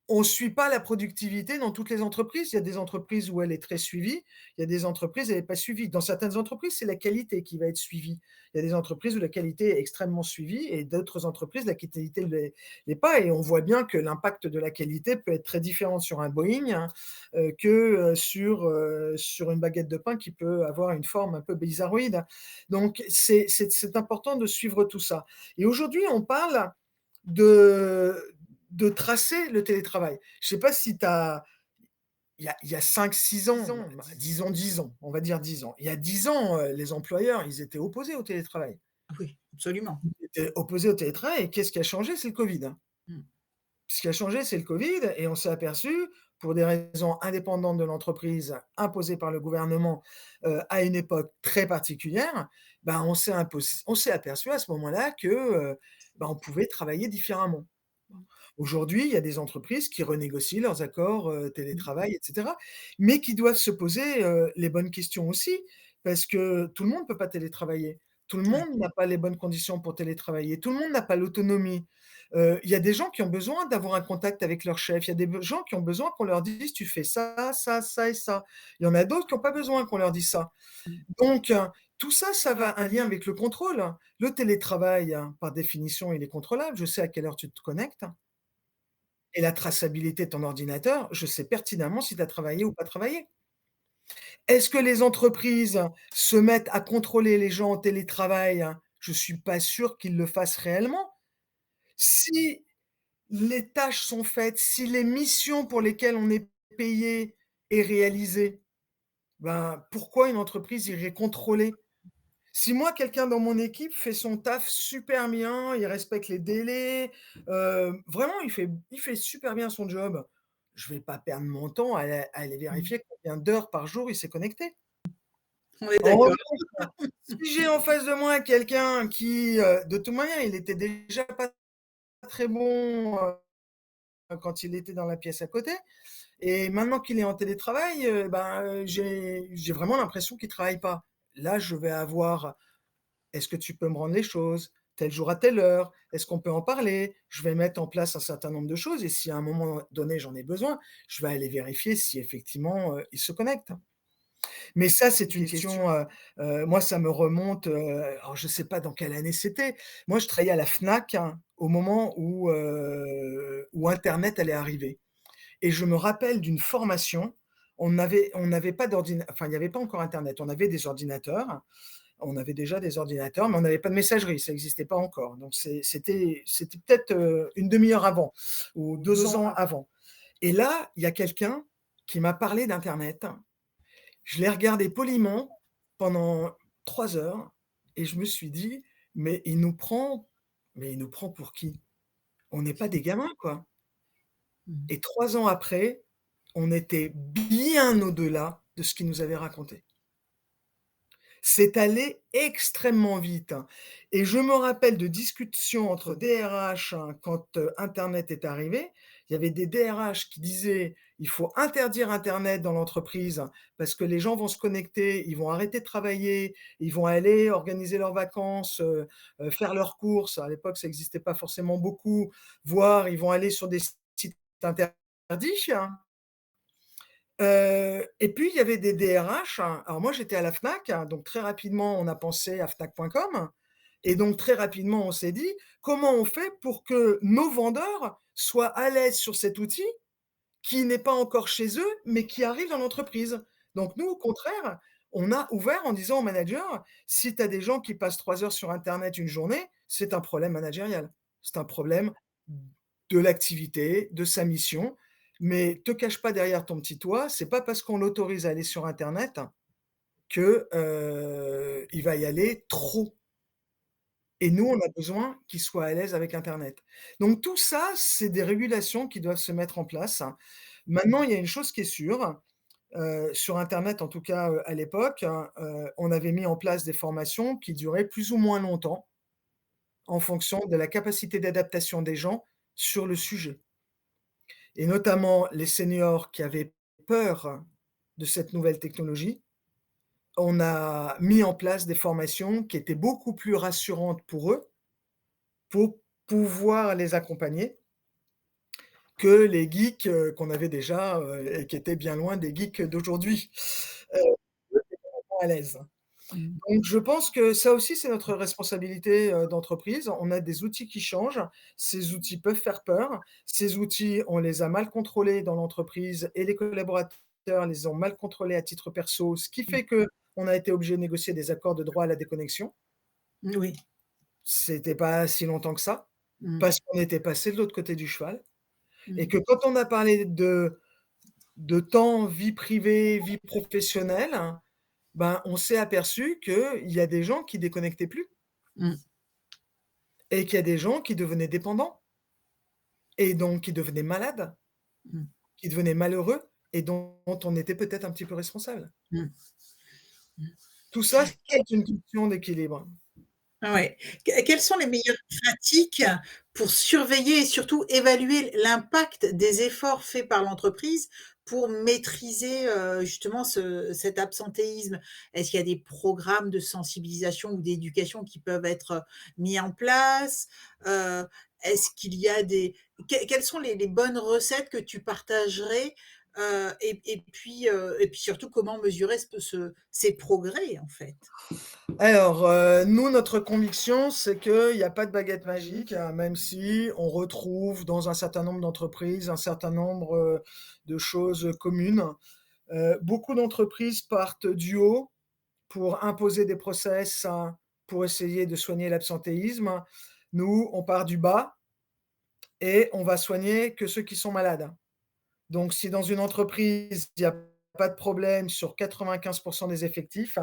on ne suit pas la productivité dans toutes les entreprises. Il y a des entreprises où elle est très suivie, il y a des entreprises, elle est pas suivie. Dans certaines entreprises, c'est la qualité qui va être suivie. Il y a des entreprises où la qualité est extrêmement suivie et d'autres entreprises, la qualité ne l'est pas, et on voit bien que l'impact de la qualité peut être très différent sur un Boeing, hein, que, sur une baguette de pain qui peut avoir une forme un peu bizarroïde. Donc c'est important de suivre tout ça. Et aujourd'hui, on parle de tracer le télétravail. Je sais pas si tu as il y a 5-6 ans, bah, disons 10 ans, on va dire 10 ans. Il y a 10 ans, les employeurs, ils étaient opposés au télétravail. Oui, absolument. Ils étaient opposés au télétravail, et qu'est-ce qui a changé? C'est le covid, hein. Mmh. Ce qui a changé, c'est le covid, et on s'est aperçu, pour des raisons indépendantes de l'entreprise, imposées par le gouvernement, à une époque très particulière, ben, on s'est aperçu à ce moment-là que, ben, on pouvait travailler différemment. Aujourd'hui, il y a des entreprises qui renégocient leurs accords, Mmh. télétravail et cetera, mais qui doivent se poser, les bonnes questions aussi, parce que tout le monde ne peut pas télétravailler. Tout le Ouais. monde n'a pas les bonnes conditions pour télétravailler. Tout le monde n'a pas l'autonomie. Il y a des gens qui ont besoin d'avoir un contact avec leur chef. Il y a des gens qui ont besoin qu'on leur dise: «Tu fais ça, ça, ça et ça». Il y en a d'autres qui ont pas besoin qu'on leur dise ça. Mmh. Donc tout ça, ça va un lien avec le contrôle. Le télétravail, par définition, il est contrôlable. Je sais à quelle heure tu te connectes. Et la traçabilité de ton ordinateur, je sais pertinemment si tu as travaillé ou pas travaillé. Est-ce que les entreprises se mettent à contrôler les gens en télétravail? Je suis pas sûr qu'ils le fassent réellement. Si les tâches sont faites, si les missions pour lesquelles on est payé est réalisée, ben, pourquoi une entreprise irait contrôler? Si moi, quelqu'un dans mon équipe fait son taf super bien, il respecte les délais, vraiment il fait super bien son job, je vais pas perdre mon temps à aller Mmh. vérifier combien d'heures par jour il s'est connecté. On est En d'accord. revanche, si j'ai en face de moi quelqu'un qui, de toute manière, il était déjà pas très bon, quand il était dans la pièce à côté, et maintenant qu'il est en télétravail, ben, j'ai vraiment l'impression qu'il travaille pas. Là, je vais avoir: «Est-ce que tu peux me rendre les choses? Tel jour à telle heure? Est-ce qu'on peut en parler?» Je vais mettre en place un certain nombre de choses, et si à un moment donné j'en ai besoin, je vais aller vérifier si effectivement, il se connecte. Mais ça, c'est une question, moi ça me remonte, alors je ne sais pas dans quelle année c'était. Moi je travaillais à la Fnac, hein, au moment où internet allait arriver, et je me rappelle d'une formation. On n'avait pas enfin il n'y avait pas encore internet. On avait des ordinateurs, on avait déjà des ordinateurs, mais on n'avait pas de messagerie, ça n'existait pas encore. Donc c'était peut-être, 1/2 heure avant ou 2 ans avant, et là, il y a quelqu'un qui m'a parlé d'internet. Je l'ai regardé poliment pendant 3 heures, et je me suis dit: «Mais il nous prend pour qui? On n'est pas des gamins, quoi». Mmh. et 3 ans après, on était bien au-delà de ce qu'ils nous avaient raconté. C'est allé extrêmement vite, hein, et je me rappelle de discussions entre DRH, hein, quand, internet est arrivé. Il y avait des DRH qui disaient: «Il faut interdire internet dans l'entreprise parce que les gens vont se connecter, ils vont arrêter de travailler, ils vont aller organiser leurs vacances, faire leurs courses». À l'époque, ça existait pas forcément beaucoup, voire ils vont aller sur des sites interdits, hein. Et puis il y avait des DRH, hein, alors moi j'étais à la Fnac, hein, donc très rapidement on a pensé à Fnac.com et donc très rapidement on s'est dit: «Comment on fait pour que nos vendeurs soient à l'aise sur cet outil qui n'est pas encore chez eux, mais qui arrive dans l'entreprise?» Donc nous au contraire, on a ouvert en disant aux managers: «Si tu as des gens qui passent 3 heures sur internet une journée, c'est un problème managérial. C'est un problème de l'activité, de sa mission, mais te cache pas derrière ton petit toit, c'est pas parce qu'on l'autorise à aller sur internet que, il va y aller trop et nous, on a besoin qu'il soit à l'aise avec internet». Donc tout ça, c'est des régulations qui doivent se mettre en place. Maintenant, il y a une chose qui est sûre, sur internet en tout cas, à l'époque, on avait mis en place des formations qui duraient plus ou moins longtemps en fonction de la capacité d'adaptation des gens sur le sujet. Et notamment les seniors qui avaient peur de cette nouvelle technologie, on a mis en place des formations qui étaient beaucoup plus rassurantes pour eux, pour pouvoir les accompagner, que les geeks, qu'on avait déjà, et qui étaient bien loin des geeks d'aujourd'hui. Eux étaient vraiment à l'aise. Mmh. Donc je pense que ça aussi, c'est notre responsabilité, d'entreprise. On a des outils qui changent. Ces outils peuvent faire peur. Ces outils, on les a mal contrôlés dans l'entreprise et les collaborateurs les ont mal contrôlés à titre perso, ce qui Mmh. fait qu'on a été obligé de négocier des accords de droit à la déconnexion. Oui. C'était pas si longtemps que ça, Mmh. parce qu'on était passé de l'autre côté du cheval et Mmh. que quand on a parlé de temps, vie privée, vie professionnelle, ben, on s'est aperçu qu'il y a des gens qui déconnectaient plus. Mmh. Et qu'il y a des gens qui devenaient dépendants et donc qui devenaient malades, Mmh. qui devenaient malheureux et dont on était peut-être un petit peu responsable. Mmh. Mmh. Tout ça, c'est une question d'équilibre. Ouais. Quelles sont les meilleures pratiques pour surveiller et surtout évaluer l'impact des efforts faits par l'entreprise pour maîtriser, justement cet absentéisme? Est-ce qu'il y a des programmes de sensibilisation ou d'éducation qui peuvent être, mis en place? Heu, Est-ce qu'il y a des quelles sont les bonnes recettes que tu partagerais? Et puis surtout comment mesurer ces progrès, en fait? Alors, nous, notre conviction, c'est qu'il y a pas de baguette magique, hein, même si on retrouve dans un certain nombre d'entreprises, un certain nombre, de choses communes. Beaucoup d'entreprises partent du haut pour imposer des process, hein, pour essayer de soigner l'absentéisme. Nous, on part du bas et on va soigner que ceux qui sont malades. Donc si dans une entreprise, il y a pas de problème sur 95 des effectifs,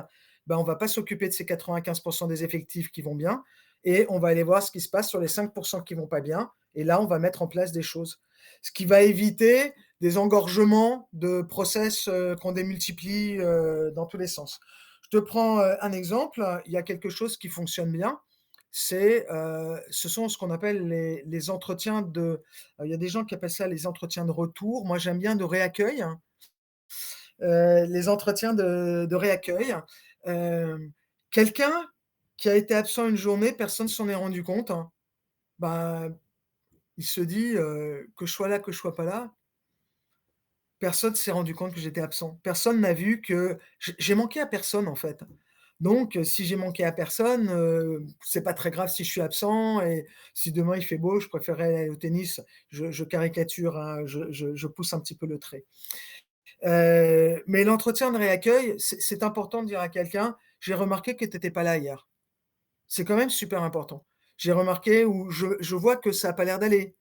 ben, on va pas s'occuper de ces 95 des effectifs qui vont bien et on va aller voir ce qui se passe sur les 5 qui vont pas bien et là, on va mettre en place des choses. Ce qui va éviter des engorgements de process, qu'on démultiplie, dans tous les sens. Je te prends, un exemple, il y a quelque chose qui fonctionne bien, ce sont ce qu'on appelle les entretiens de il y a des gens qui appellent ça les entretiens de retour. Moi, j'aime bien de réaccueil, hein, les entretiens de réaccueil. Hem, Quelqu'un qui a été absent une journée, personne ne s'en est rendu compte, hein. Ben, il se dit, que je sois là, que je sois pas là, personne s'est rendu compte que j'étais absent. Personne n'a vu que j'ai manqué à personne, en fait. Donc si j'ai manqué à personne, c'est pas très grave si je suis absent et si demain il fait beau, je préférerais aller au tennis. Je caricature, hein, je pousse un petit peu le trait. Mais l'entretien de réaccueil, c'est important de dire à quelqu'un: «J'ai remarqué que tu étais pas là hier». C'est quand même super important. J'ai remarqué ou je vois que ça a pas l'air d'aller.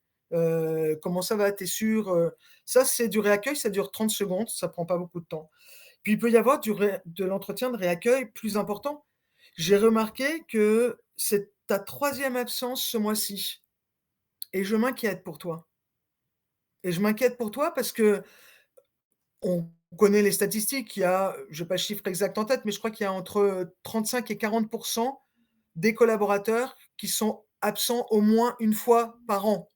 Comment ça va? Tu es sûr? Ça, c'est du réaccueil, ça dure 30 secondes, ça prend pas beaucoup de temps. Puis il peut y avoir de l'entretien de réaccueil plus important. J'ai remarqué que c'est ta troisième absence ce mois-ci et je m'inquiète pour toi. et je m'inquiète pour toi parce qu'on connaît les statistiques. Il y a, j'ai pas le chiffre exact en tête, mais je crois qu'il y a entre 35 et 40 des collaborateurs qui sont absents au moins une fois par an.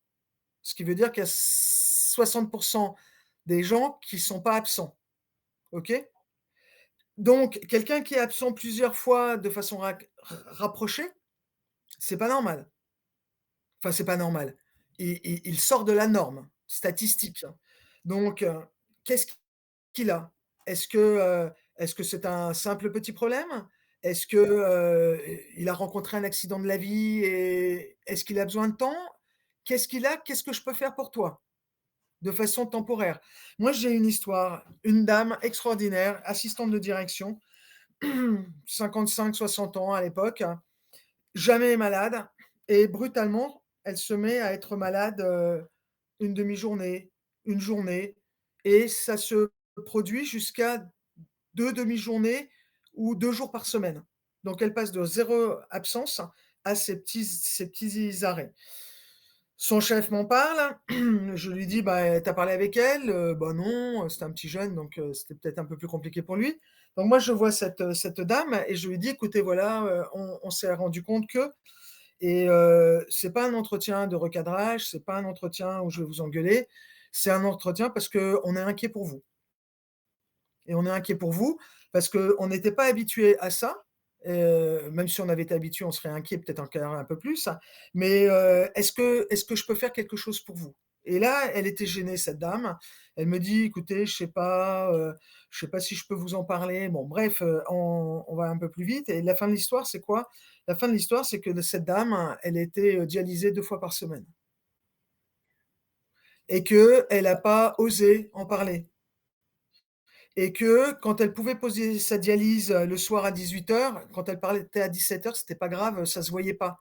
Ce qui veut dire qu'il y a 60 des gens qui sont pas absents, OK? Donc quelqu'un qui est absent plusieurs fois de façon rapprochée, c'est pas normal. Enfin, c'est pas normal. Il sort de la norme statistique, hein. Donc qu'est-ce qu'il a? Est-ce que c'est un simple petit problème? Est-ce que, il a rencontré un accident de la vie et est-ce qu'il a besoin de temps? Qu'est-ce qu'il a? Qu'est-ce que je peux faire pour toi? De façon temporaire. Moi, j'ai une histoire, une dame extraordinaire, assistante de direction, 55-60 ans à l'époque, jamais malade et brutalement, elle se met à être malade, une demi-journée, une journée et ça se produit jusqu'à 2 demi-journées ou 2 jours par semaine. Donc elle passe de 0 absence à ces petits arrêts. Son chef m'en parle, je lui dis: «Bah, tu as parlé avec elle?» «Bah, non, c'était un petit jeune donc c'était peut-être un peu plus compliqué pour lui». Donc moi je vois cette dame et je lui dis: «Écoutez voilà, on s'est rendu compte que» et c'est pas un entretien de recadrage, c'est pas un entretien où je vais vous engueuler, c'est un entretien parce qu'on est inquiet pour vous et on est inquiet pour vous parce qu'on n'était pas habitué à ça, même si on avait été habitué, on serait inquiet peut-être encore un peu plus, mais est-ce que je peux faire quelque chose pour vous? Et là, elle était gênée cette dame. Elle me dit: «Écoutez, je sais pas si je peux vous en parler». Bon bref, on va un peu plus vite et la fin de l'histoire, c'est quoi? La fin de l'histoire, c'est que cette dame, elle était, dialysée 2 fois par semaine et qu'elle a pas osé en parler. Et que quand elle pouvait poser sa dialyse, le soir à 18 heures, quand elle partait à 17 heures, c'était pas grave, ça se voyait pas.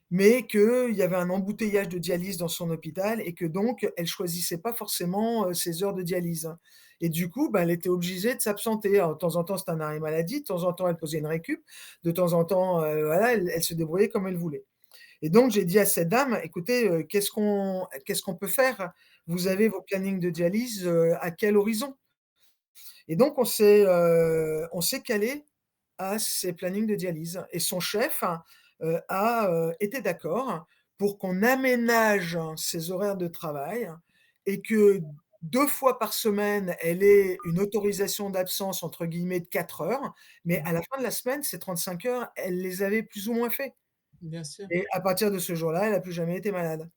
Mais qu'il y avait un embouteillage de dialyse dans son hôpital et que donc elle choisissait pas forcément, ses heures de dialyse. Et du coup, bah, elle était obligée de s'absenter. Alors de temps en temps, c'était un arrêt maladie, de temps en temps, elle posait une récup, de temps en temps, voilà, elle se débrouillait comme elle voulait. Et donc j'ai dit à cette dame: «Écoutez, qu'est-ce qu'on peut faire? Vous avez vos plannings de dialyse, à quel horizon?» Et donc on s'est calé à ses plannings de dialyse et son chef, a, été d'accord pour qu'on aménage ses horaires de travail et que 2 fois par semaine, elle ait une autorisation d'absence entre guillemets de 4 heures, mais à Mmh. la fin de la semaine, ces 35 heures, elle les avait plus ou moins fait Bien sûr. et à partir de ce jour-là, elle a plus jamais été malade.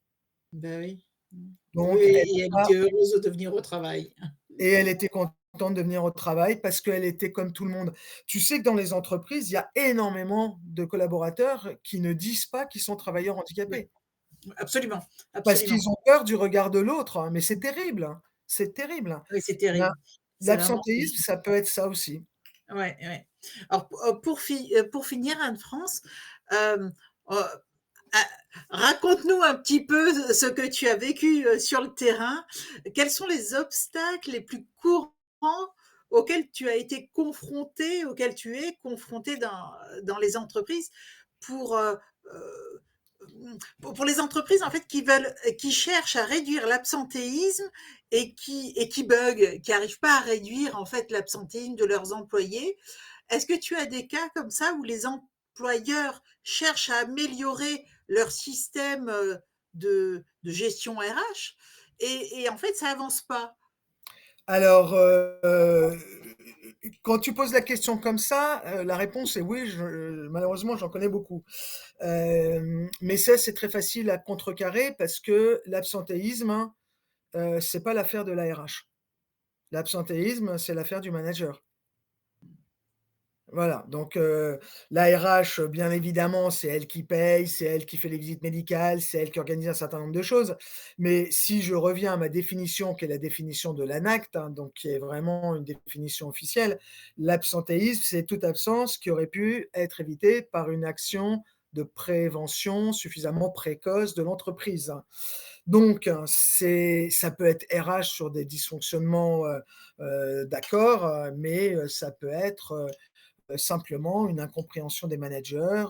Bah oui. Mmh. Oui Donc elle et elle a était heureuse de venir au travail. Et elle était contente de venir au travail parce qu'elle était comme tout le monde. Tu sais que dans les entreprises, il y a énormément de collaborateurs qui ne disent pas qu'ils sont travailleurs Oui, handicapés, absolument, parce absolument. qu'ils ont peur du regard de l'autre, hein, mais c'est terrible, hein, c'est terrible, hein. Oui, c'est L'in terrible. C'est vraiment L'absentéisme, terrible. ça peut être ça aussi. Ouais, ouais. Alors pour finir, Anne-France, hem, heu, a raconte-nous un petit peu ce que tu as vécu, sur le terrain. Quels sont les obstacles les plus courants auxquels tu as été confronté, auxquels tu es confronté dans les entreprises pour, heu, pour les entreprises, en fait, qui cherchent à réduire l'absentéisme et qui bug, qui arrivent pas à réduire, en fait, l'absentéisme de leurs employés. Est-ce que tu as des cas comme ça où les employeurs cherchent à améliorer leur système, de gestion RH et en fait, ça avance pas? Alors, quand tu poses la question comme ça, la réponse est oui, malheureusement, j'en connais beaucoup. Mais ça, c'est très facile à contrecarrer parce que l'absentéisme, c'est pas l'affaire de la RH. L'absentéisme, c'est l'affaire du manager. Voilà, donc la RH, bien évidemment, c'est elle qui paye, c'est elle qui fait les visites médicales, c'est elle qui organise un certain nombre de choses. Mais si je reviens à ma définition, qui est la définition de l'ANACT, hein, donc qui est vraiment une définition officielle, l'absentéisme, c'est toute absence qui aurait pu être évitée par une action de prévention suffisamment précoce de l'entreprise. Donc ça peut être RH sur des dysfonctionnements, d'accord, mais ça peut être, simplement une incompréhension des managers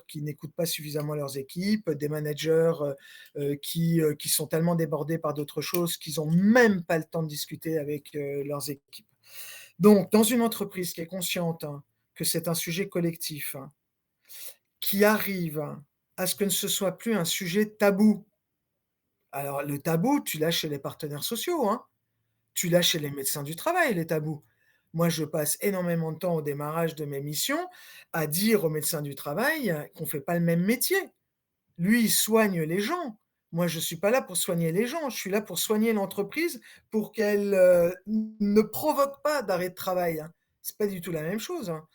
qui n'écoutent pas suffisamment leurs équipes, des managers, qui sont tellement débordés par d'autres choses qu'ils ont même pas le temps de discuter avec, leurs équipes. Donc dans une entreprise qui est consciente, hein, que c'est un sujet collectif, hein, qui arrive à ce que ce ne soit plus un sujet tabou. Alors le tabou, tu l'as chez les partenaires sociaux, hein. Tu l'as chez les médecins du travail, les tabous. Moi, je passe énormément de temps au démarrage de mes missions à dire aux médecins du travail, qu'on fait pas le même métier. Lui, il soigne les gens. Moi, je suis pas là pour soigner les gens, je suis là pour soigner l'entreprise pour qu'elle, ne provoque pas d'arrêt de travail, hein. C'est pas du tout la même chose, hein.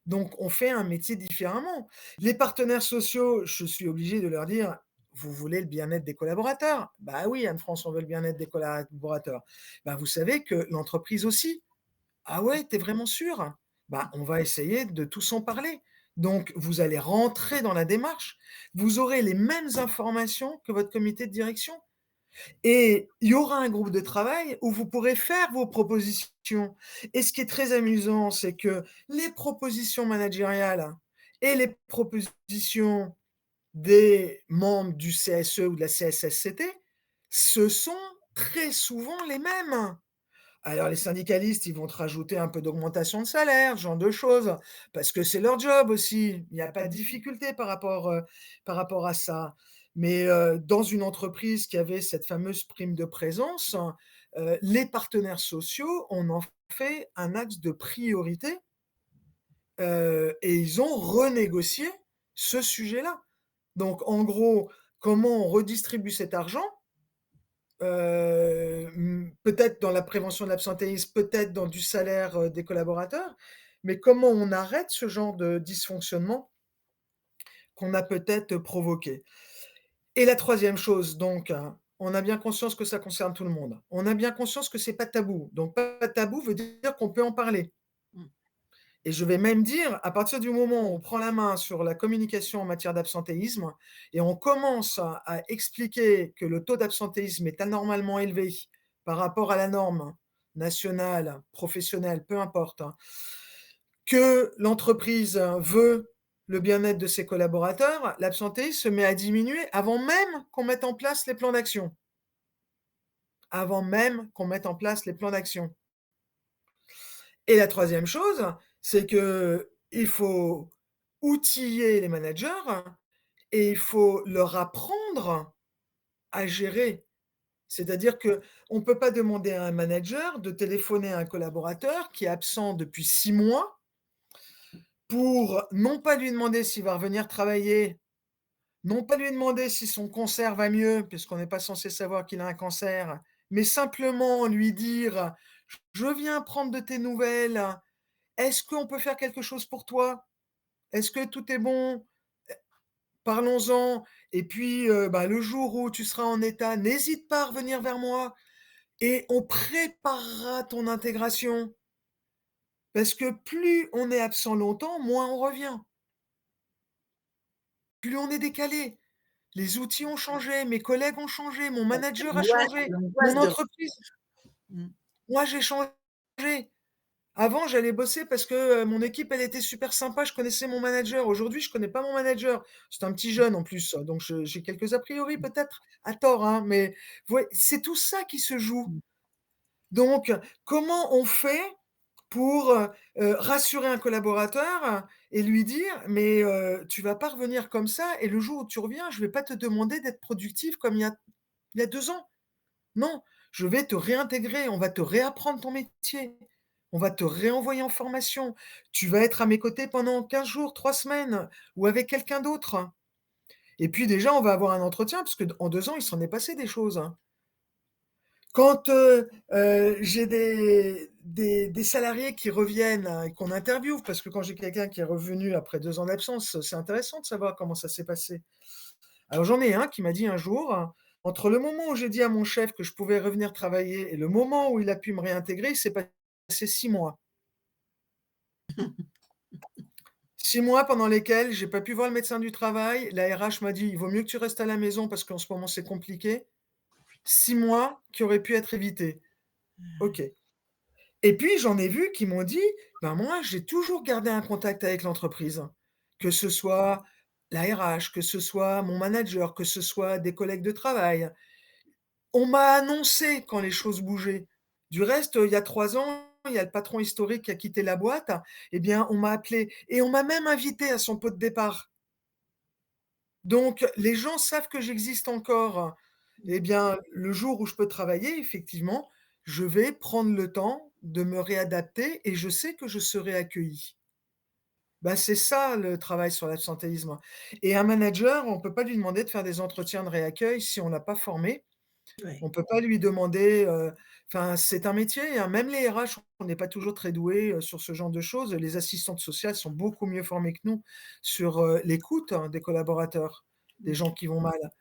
Donc on fait un métier différemment. Les partenaires sociaux, je suis obligé de leur dire: «Vous voulez le bien-être des collaborateurs?» «Bah oui, Anne-France, on veut le bien-être des collaborateurs». «Bah, vous savez que l'entreprise aussi?» «Ah ouais, tu es vraiment sûr?» «Bah, on va essayer de tous en parler». Donc vous allez rentrer dans la démarche. Vous aurez les mêmes informations que votre comité de direction. Et il y aura un groupe de travail où vous pourrez faire vos propositions. Et ce qui est très amusant, c'est que les propositions managériales et les propositions des membres du CSE ou de la CSSCT, ce sont très souvent les mêmes. Alors les syndicalistes, ils vont te rajouter un peu d'augmentation de salaire, ce genre de choses, parce que c'est leur job aussi. Il n'y a pas de difficulté par rapport à ça. Mais, dans une entreprise qui avait cette fameuse prime de présence, les partenaires sociaux en ont fait un axe de priorité, et ils ont renégocié ce sujet-là. Donc en gros, comment on redistribue cet argent? Peut-être dans la prévention de l'absentéisme, peut-être dans du salaire, des collaborateurs, mais comment on arrête ce genre de dysfonctionnement qu'on a peut-être provoqué? Et la troisième chose donc, hein, on a bien conscience que ça concerne tout le monde. On a bien conscience que c'est pas tabou. Donc pas tabou veut dire qu'on peut en parler. Mmh. Et je vais même dire, à partir du moment où on prend la main sur la communication en matière d'absentéisme et on commence à expliquer que le taux d'absentéisme est anormalement élevé par rapport à la norme nationale, professionnelle, peu importe, hein, que l'entreprise veut le bien-être de ses collaborateurs, l'absentéisme se met à diminuer avant même qu'on mette en place les plans d'action. Avant même qu'on mette en place les plans d'action. Et la troisième chose, c'est qu'il faut outiller les managers et il faut leur apprendre à gérer. C'est-à-dire qu'on ne peut pas demander à un manager de téléphoner à un collaborateur qui est absent depuis 6 mois pour non pas lui demander s'il va revenir travailler, non pas lui demander si son cancer va mieux, puisqu'on n'est pas censé savoir qu'il a un cancer, mais simplement lui dire: «Je viens prendre de tes nouvelles. Est-ce qu'on peut faire quelque chose pour toi? Est-ce que tout est bon? Parlons-en et puis, bah, le jour où tu seras en état, n'hésite pas à revenir vers moi et on préparera ton intégration». Parce que plus on est absent longtemps, moins on revient. Plus on est décalé. Les outils ont changé, mes collègues ont changé, mon manager a changé, mon L'angoisse de entreprise mmh. moi j'ai changé. Avant, j'allais bosser parce que, mon équipe, elle était super sympa, je connaissais mon manager. Aujourd'hui, je connais pas mon manager. C'est un petit jeune en plus, donc j'ai quelques a priori peut-être, à tort, hein, mais voi c'est tout ça qui se joue. Mmh. Donc comment on fait pour, rassurer un collaborateur et lui dire: «Mais, tu vas pas revenir comme ça et le jour où tu reviens, je vais pas te demander d'être productif comme il y a 2 ans. Non, je vais te réintégrer, on va te réapprendre ton métier. On va te réenvoyer en formation. Tu vas être à mes côtés pendant 15 jours, 3 semaines ou avec quelqu'un d'autre». Et puis déjà, on va avoir un entretien parce qu'en 2 ans, il s'en est passé des choses, hein. Quand, j'ai des salariés qui reviennent, et qu'on interviewe, parce que quand j'ai quelqu'un qui est revenu après 2 ans d'absence, c'est intéressant de savoir comment ça s'est passé. Alors j'en ai un qui m'a dit un jour: «Entre le moment où j'ai dit à mon chef que je pouvais revenir travailler et le moment où il a pu me réintégrer, il s'est passé 6 mois». 6 mois pendant lesquels j'ai pas pu voir le médecin du travail. La RH m'a dit: «Il vaut mieux que tu restes à la maison parce qu'en ce moment c'est compliqué». 6 mois qui auraient pu être évités. OK. Et puis j'en ai vu qui m'ont dit: «Ben, moi, j'ai toujours gardé un contact avec l'entreprise, que ce soit la RH, que ce soit mon manager, que ce soit des collègues de travail. On m'a annoncé quand les choses bougeaient. Du reste, il y a 3 ans, il y a le patron historique qui a quitté la boîte, eh bien, on m'a appelé et on m'a même invité à son pot de départ. Donc les gens savent que j'existe encore. Eh bien, le jour où je peux travailler, effectivement, je vais prendre le temps de me réadapter et je sais que je serai accueilli. Bah, c'est ça le travail sur l'absentéisme et un manager, on ne peut pas lui demander de faire des entretiens de réaccueil si on l'a pas formé. On Ouais. peut pas lui demander, enfin, c'est un métier, hein, même les RH, on n'est pas toujours très doués, sur ce genre de choses. Les assistantes sociales sont beaucoup mieux formées que nous sur, l'écoute, hein, des collaborateurs, des gens qui vont mal.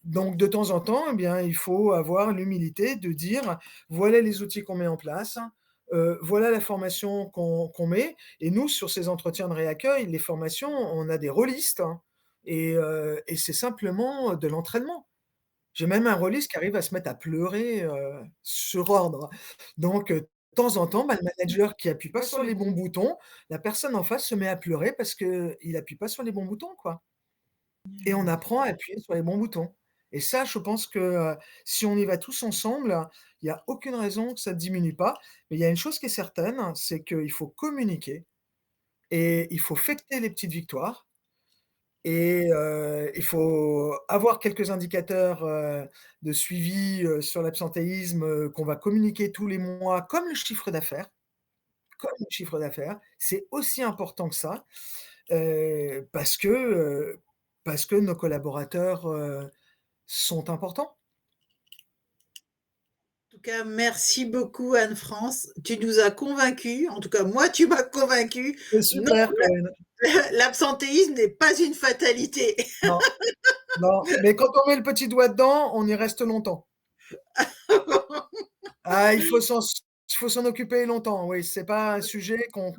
Donc de temps en temps, eh bien, il faut avoir l'humilité de dire: «Voilà les outils qu'on met en place, voilà la formation qu'on met» et nous, sur ces entretiens de réaccueil, les formations, on a des rôlistes, hein et c'est simplement de l'entraînement. J'ai même un rôliste qui arrive à se mettre à pleurer, sur ordre. Donc, de temps en temps, bah, le manager qui appuie pas sur les bons boutons, la personne en face se met à pleurer parce qu'il appuie pas sur les bons boutons, quoi et on Mmh. apprend à appuyer sur les bons boutons et ça, je pense que, si on y va tous ensemble, il y a aucune raison que ça diminue pas. Mais il y a une chose qui est certaine, c'est qu'il faut communiquer et il faut fêter les petites victoires et il faut avoir quelques indicateurs, de suivi, sur l'absentéisme, qu'on va communiquer tous les mois, comme le chiffre d'affaires. C'est aussi important que ça, heu, parce que, heu, parce que nos collaborateurs, sont importants. En tout cas, merci beaucoup Anne-France. Tu nous as convaincus, en tout cas moi tu m'as convaincue. C'est Non, super Corinne. l'absentéisme n'est pas une fatalité. Non, non, mais quand on met le petit doigt dedans, on y reste longtemps. Ah, il faut s'en occuper longtemps, oui, c'est pas un sujet Ouais, qu'on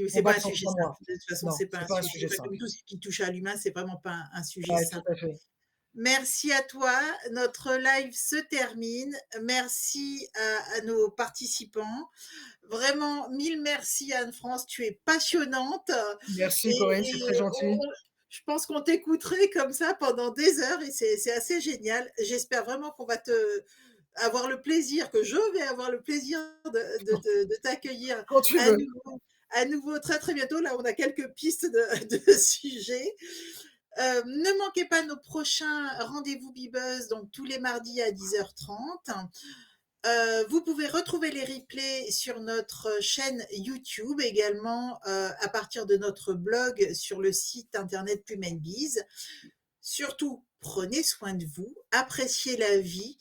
c'est pas un bâcle en sujet 3 simple. mois. De toute façon, Non, c'est pas c'est un pas un sujet, sujet enfin, comme simple. tout ce qui touche à l'humain, c'est vraiment pas un sujet Ouais, tout simple. à fait. Merci à toi. Notre live se termine. Merci à nos participants. Vraiment, mille merci Anne-France. Tu es passionnante Merci et, Corinne, c'est très gentil. je pense qu'on t'écouterait comme ça pendant des heures et c'est assez génial. J'espère vraiment qu'on va avoir le plaisir, que je vais avoir le plaisir de t'accueillir Quand tu à veux. nouveau, à nouveau très très bientôt. Là, on a quelques pistes de sujets. Ne manquez pas nos prochains rendez-vous Bibuzz, donc tous les mardis à 10h30. Vous pouvez retrouver les replays sur notre chaîne YouTube, également à partir de notre blog sur le site internet Pumainbiz. Surtout, prenez soin de vous, appréciez la vie,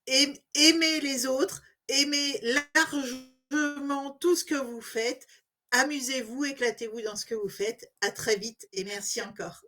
aimez les autres, aimez largement tout ce que vous faites, amusez-vous, éclatez-vous dans ce que vous faites. À très vite et merci encore.